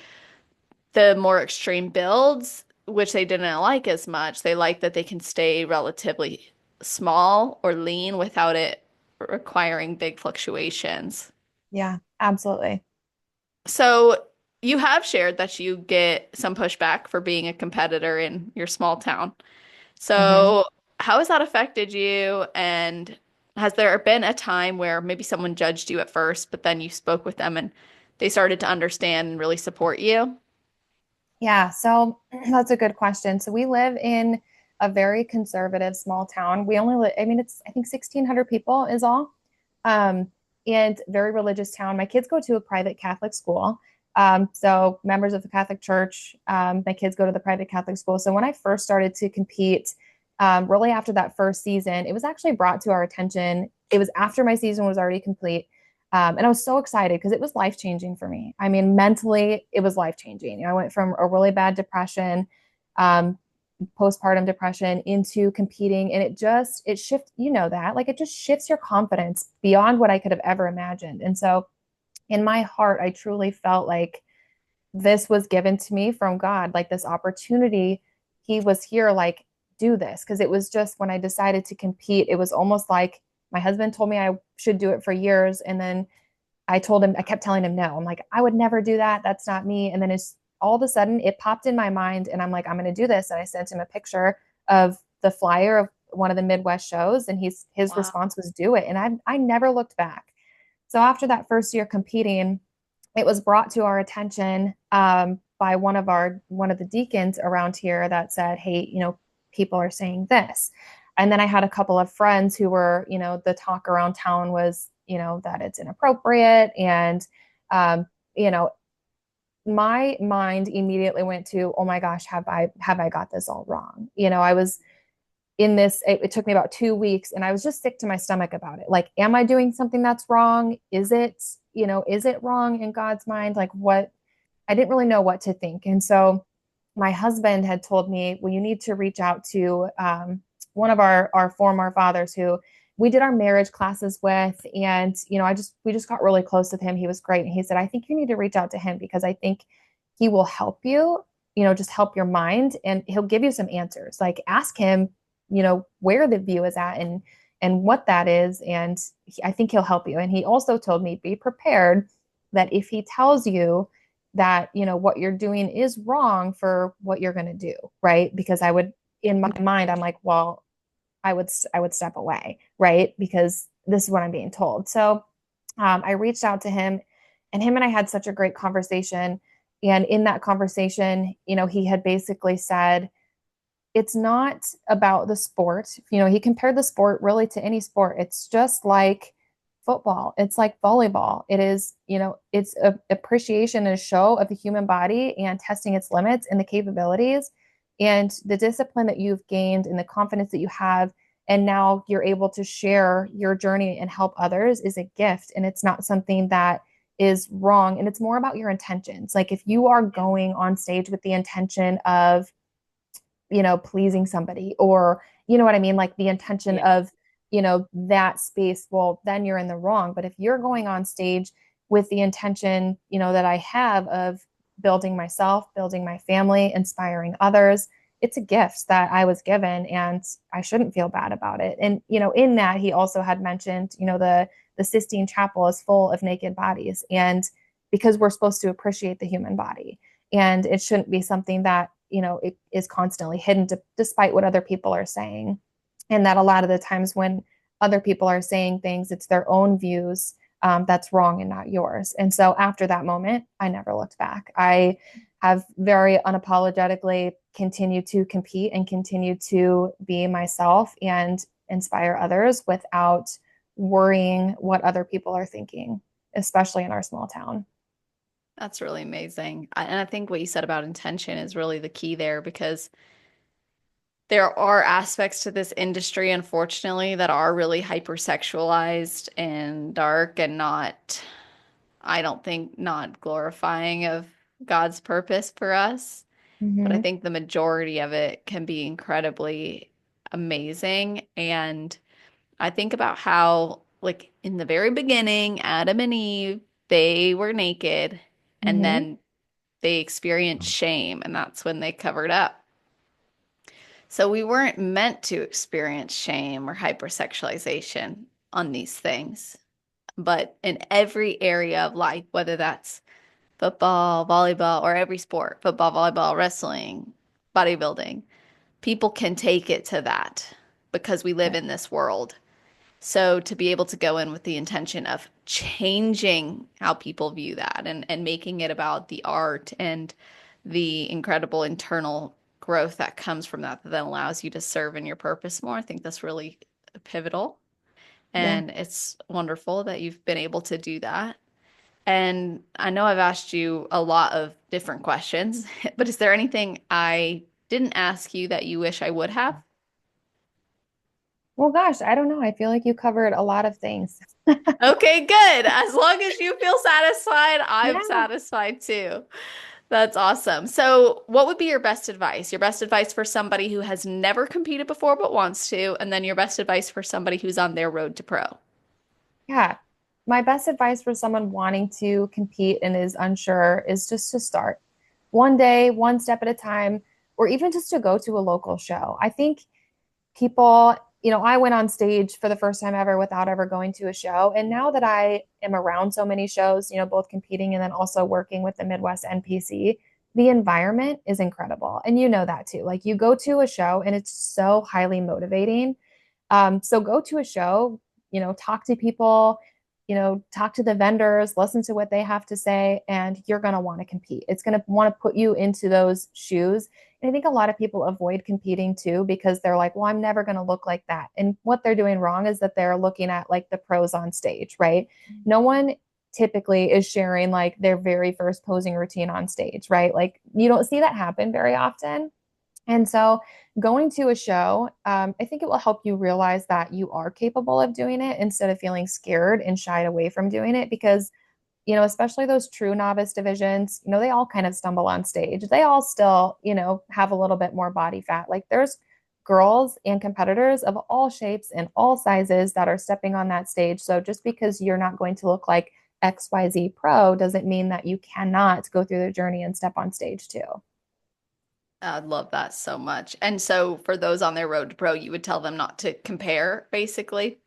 the more extreme builds, which they didn't like as much. They like that they can stay relatively small or lean without it requiring big fluctuations. Yeah, absolutely. So you have shared that you get some pushback for being a competitor in your small town. Mm-hmm. So how has that affected you? And has there been a time where maybe someone judged you at first, but then you spoke with them and they started to understand and really support you? Yeah, so that's a good question. So we live in a very conservative small town. We only live, I mean, it's, I think 1,600 people is all. Um, and very religious town. My kids go to a private Catholic school. So members of the Catholic Church, my kids go to the private Catholic school. So when I first started to compete, really after that first season, it was actually brought to our attention. It was after my season was already complete. And I was so excited because it was life changing for me. I mean, mentally, it was life changing. I went from a really bad depression, um, postpartum depression, into competing, and it shifts. That like it just shifts your confidence beyond what I could have ever imagined. And so, in my heart, I truly felt like this was given to me from God, like this opportunity. He was here, like, do this. Because it was just when I decided to compete, it was almost like my husband told me I should do it for years. And then I kept telling him no. I'm like, I would never do that. That's not me. And then it's all of a sudden it popped in my mind and I'm like, I'm going to do this. And I sent him a picture of the flyer of one of the Midwest shows. And his Wow. response was do it. And I never looked back. So after that first year competing, it was brought to our attention by one of the deacons around here that said, "Hey, people are saying this." And then I had a couple of friends who were, the talk around town was, that it's inappropriate, and um, you know, my mind immediately went to, "Oh my gosh, have I got this all wrong?" I was in this, it took me about 2 weeks and I was just sick to my stomach about it. Like, am I doing something that's wrong? Is it wrong in God's mind? Like, what? I didn't really know what to think. And so my husband had told me, well, you need to reach out to one of our former fathers who we did our marriage classes with. And, we just got really close with him. He was great. And he said, I think you need to reach out to him because I think he will help you, just help your mind and he'll give you some answers. Like ask him, where the view is at and what that is. And I think he'll help you. And he also told me, be prepared that if he tells you that, what you're doing is wrong for what you're going to do, right? Because I would, in my mind, I'm like, well, I would step away, right? Because this is what I'm being told. So I reached out to him, and him and I had such a great conversation. And in that conversation, he had basically said, it's not about the sport. He compared the sport really to any sport. It's just like football. It's like volleyball. It is, it's a appreciation and a show of the human body and testing its limits and the capabilities and the discipline that you've gained and the confidence that you have. And now you're able to share your journey and help others is a gift. And it's not something that is wrong. And it's more about your intentions. Like if you are going on stage with the intention of, pleasing somebody or, you know what I mean? Like the intention Yeah. of, that space, well, then you're in the wrong. But if you're going on stage with the intention, that I have of building myself, building my family, inspiring others, it's a gift that I was given and I shouldn't feel bad about it. And, in that he also had mentioned, the Sistine Chapel is full of naked bodies. And because we're supposed to appreciate the human body. And it shouldn't be something that it is constantly hidden despite what other people are saying. And that a lot of the times when other people are saying things, it's their own views that's wrong and not yours. And so after that moment, I never looked back. I have very unapologetically continued to compete and continue to be myself and inspire others without worrying what other people are thinking, especially in our small town. That's really amazing. And I think what you said about intention is really the key there because there are aspects to this industry, unfortunately, that are really hypersexualized and dark and not, I don't think, not glorifying of God's purpose for us. But I Mm-hmm. think the majority of it can be incredibly amazing. And I think about how, like, in the very beginning, Adam and Eve, they were naked and Mm-hmm. then they experienced shame, and that's when they covered up. So we weren't meant to experience shame or hypersexualization on these things. But in every area of life, whether that's football, volleyball, or every sport, football, volleyball, wrestling, bodybuilding, people can take it to that because we live Yeah. in this world. So to be able to go in with the intention of changing how people view that and making it about the art and the incredible internal growth that comes from that that then allows you to serve in your purpose more. I think that's really pivotal. Yeah. And it's wonderful that you've been able to do that. And I know I've asked you a lot of different questions, but is there anything I didn't ask you that you wish I would have? Well, gosh, I don't know. I feel like you covered a lot of things. Okay, good. As long as you feel satisfied, I'm Yeah. satisfied too. That's awesome. So, what would be your best advice? Your best advice for somebody who has never competed before but wants to, and then your best advice for somebody who's on their road to pro. Yeah. My best advice for someone wanting to compete and is unsure is just to start one day, one step at a time, or even just to go to a local show. I think people, I went on stage for the first time ever without ever going to a show. And now that I am around so many shows, both competing and then also working with the Midwest NPC, the environment is incredible. And you know that too. Like you go to a show and it's so highly motivating. So go to a show, talk to people, talk to the vendors, listen to what they have to say, and you're going to want to compete. It's going to want to put you into those shoes. And I think a lot of people avoid competing too because they're like, well, I'm never going to look like that. And what they're doing wrong is that they're looking at like the pros on stage, right? No one typically is sharing like their very first posing routine on stage, right? Like you don't see that happen very often. And so, going to a show, I think it will help you realize that you are capable of doing it instead of feeling scared and shied away from doing it. Because, especially those true novice divisions, they all kind of stumble on stage. They all still, have a little bit more body fat. Like there's girls and competitors of all shapes and all sizes that are stepping on that stage. So, just because you're not going to look like XYZ pro doesn't mean that you cannot go through the journey and step on stage too. I love that so much. And so, for those on their road to pro, you would tell them not to compare, basically.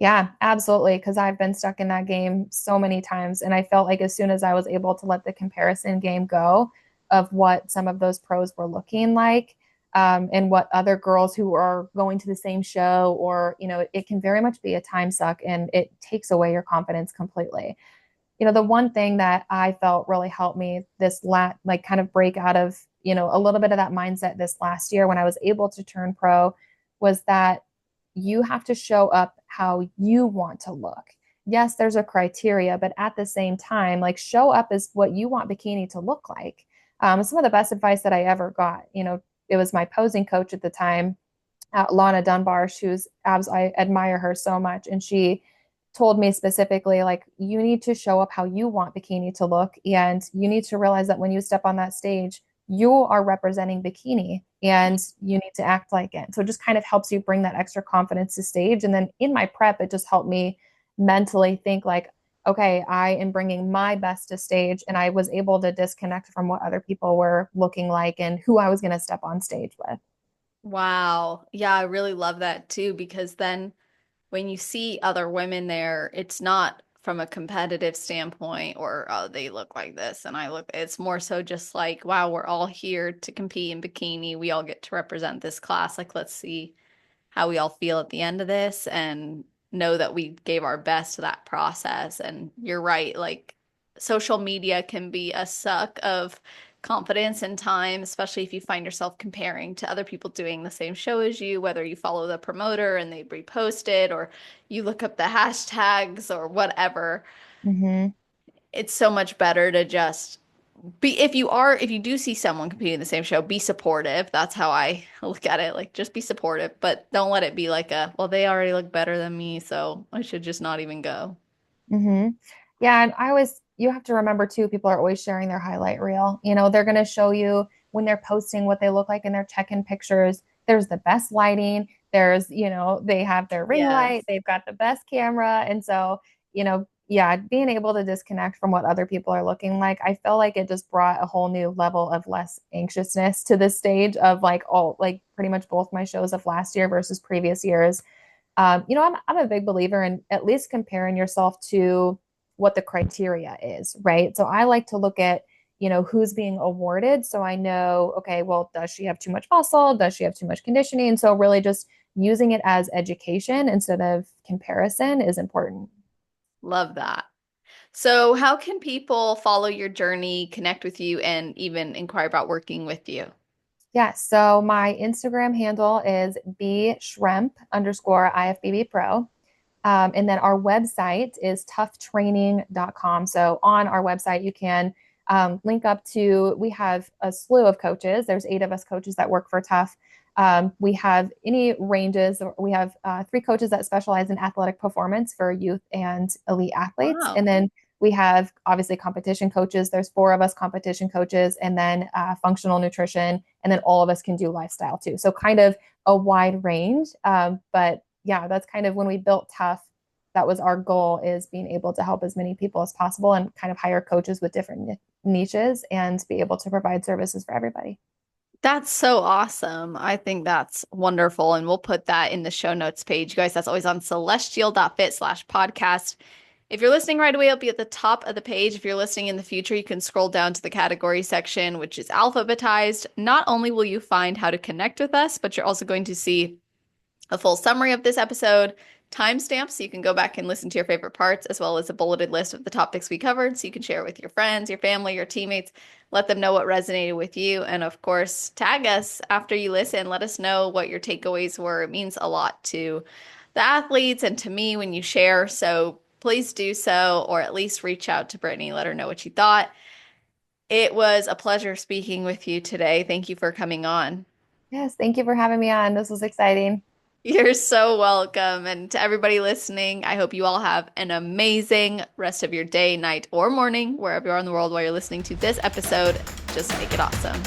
Yeah, absolutely. Because I've been stuck in that game so many times. And I felt like as soon as I was able to let the comparison game go of what some of those pros were looking like, and what other girls who are going to the same show, or, it can very much be a time suck and it takes away your confidence completely. The one thing that I felt really helped me like kind of break out of, a little bit of that mindset this last year when I was able to turn pro was that you have to show up how you want to look. Yes, there's a criteria, but at the same time, like show up as what you want bikini to look like. Some of the best advice that I ever got, it was my posing coach at the time, Lana Dunbar, who's abs. I admire her so much, and she told me specifically, like, you need to show up how you want bikini to look, and you need to realize that when you step on that stage, you are representing bikini, and you need to act like it. So it just kind of helps you bring that extra confidence to stage. And then in my prep, it just helped me mentally think like, okay, I am bringing my best to stage, and I was able to disconnect from what other people were looking like and who I was going to step on stage with. Wow. Yeah, I really love that too, because then when you see other women there, it's not from a competitive standpoint or, oh, they look like this and I look, it's more so just like, wow, we're all here to compete in bikini. We all get to represent this class. Like, let's see how we all feel at the end of this and know that we gave our best to that process. And you're right, like social media can be a suck of confidence and time, especially if you find yourself comparing to other people doing the same show as you, whether you follow the promoter and they repost it or you look up the hashtags or whatever. Mm-hmm. It's so much better to just be if you do see someone competing in the same show, be supportive. That's how I look at it. Like just be supportive, but don't let it be like a, well, they already look better than me, so I should just not even go. Mm-hmm. Yeah, and you have to remember too, people are always sharing their highlight reel. They're going to show you when they're posting what they look like in their check-in pictures. There's the best lighting. They have their ring light, Yes. they've got the best camera. And so, yeah, being able to disconnect from what other people are looking like, I feel like it just brought a whole new level of less anxiousness to the stage of like pretty much both my shows of last year versus previous years. I'm a big believer in at least comparing yourself to what the criteria is, right? So I like to look at, who's being awarded. So I know, okay, well, does she have too much muscle? Does she have too much conditioning? So really just using it as education instead of comparison is important. Love that. So, how can people follow your journey, connect with you, and even inquire about working with you? Yeah, so my Instagram handle is B Schrempp underscore IFBB Pro. And then our website is toughtraining.com. So on our website, you can link up to, we have a slew of coaches. There's 8 of us coaches that work for Tough. We have any ranges. We have 3 coaches that specialize in athletic performance for youth and elite athletes. And Wow. then we have obviously competition coaches. There's 4 of us competition coaches, and then functional nutrition. And then all of us can do lifestyle too. So kind of a wide range. But yeah, that's kind of when we built Tough. That was our goal, is being able to help as many people as possible and kind of hire coaches with different niches and be able to provide services for everybody. That's so awesome. I think that's wonderful. And we'll put that in the show notes page. You guys, that's always on celestial.fit/podcast. If you're listening right away, it'll be at the top of the page. If you're listening in the future, you can scroll down to the category section, which is alphabetized. Not only will you find how to connect with us, but you're also going to see a full summary of this episode, timestamps so you can go back and listen to your favorite parts, as well as a bulleted list of the topics we covered so you can share with your friends, your family, your teammates, let them know what resonated with you. And of course, tag us after you listen. Let us know what your takeaways were. It means a lot to the athletes and to me when you share. So please do so, or at least reach out to Brittany, let her know what you thought. It was a pleasure speaking with you today. Thank you for coming on. Yes, thank you for having me on. This was exciting. You're so welcome. And to everybody listening, I hope you all have an amazing rest of your day, night, or morning, wherever you are in the world while you're listening to this episode. Just make it awesome.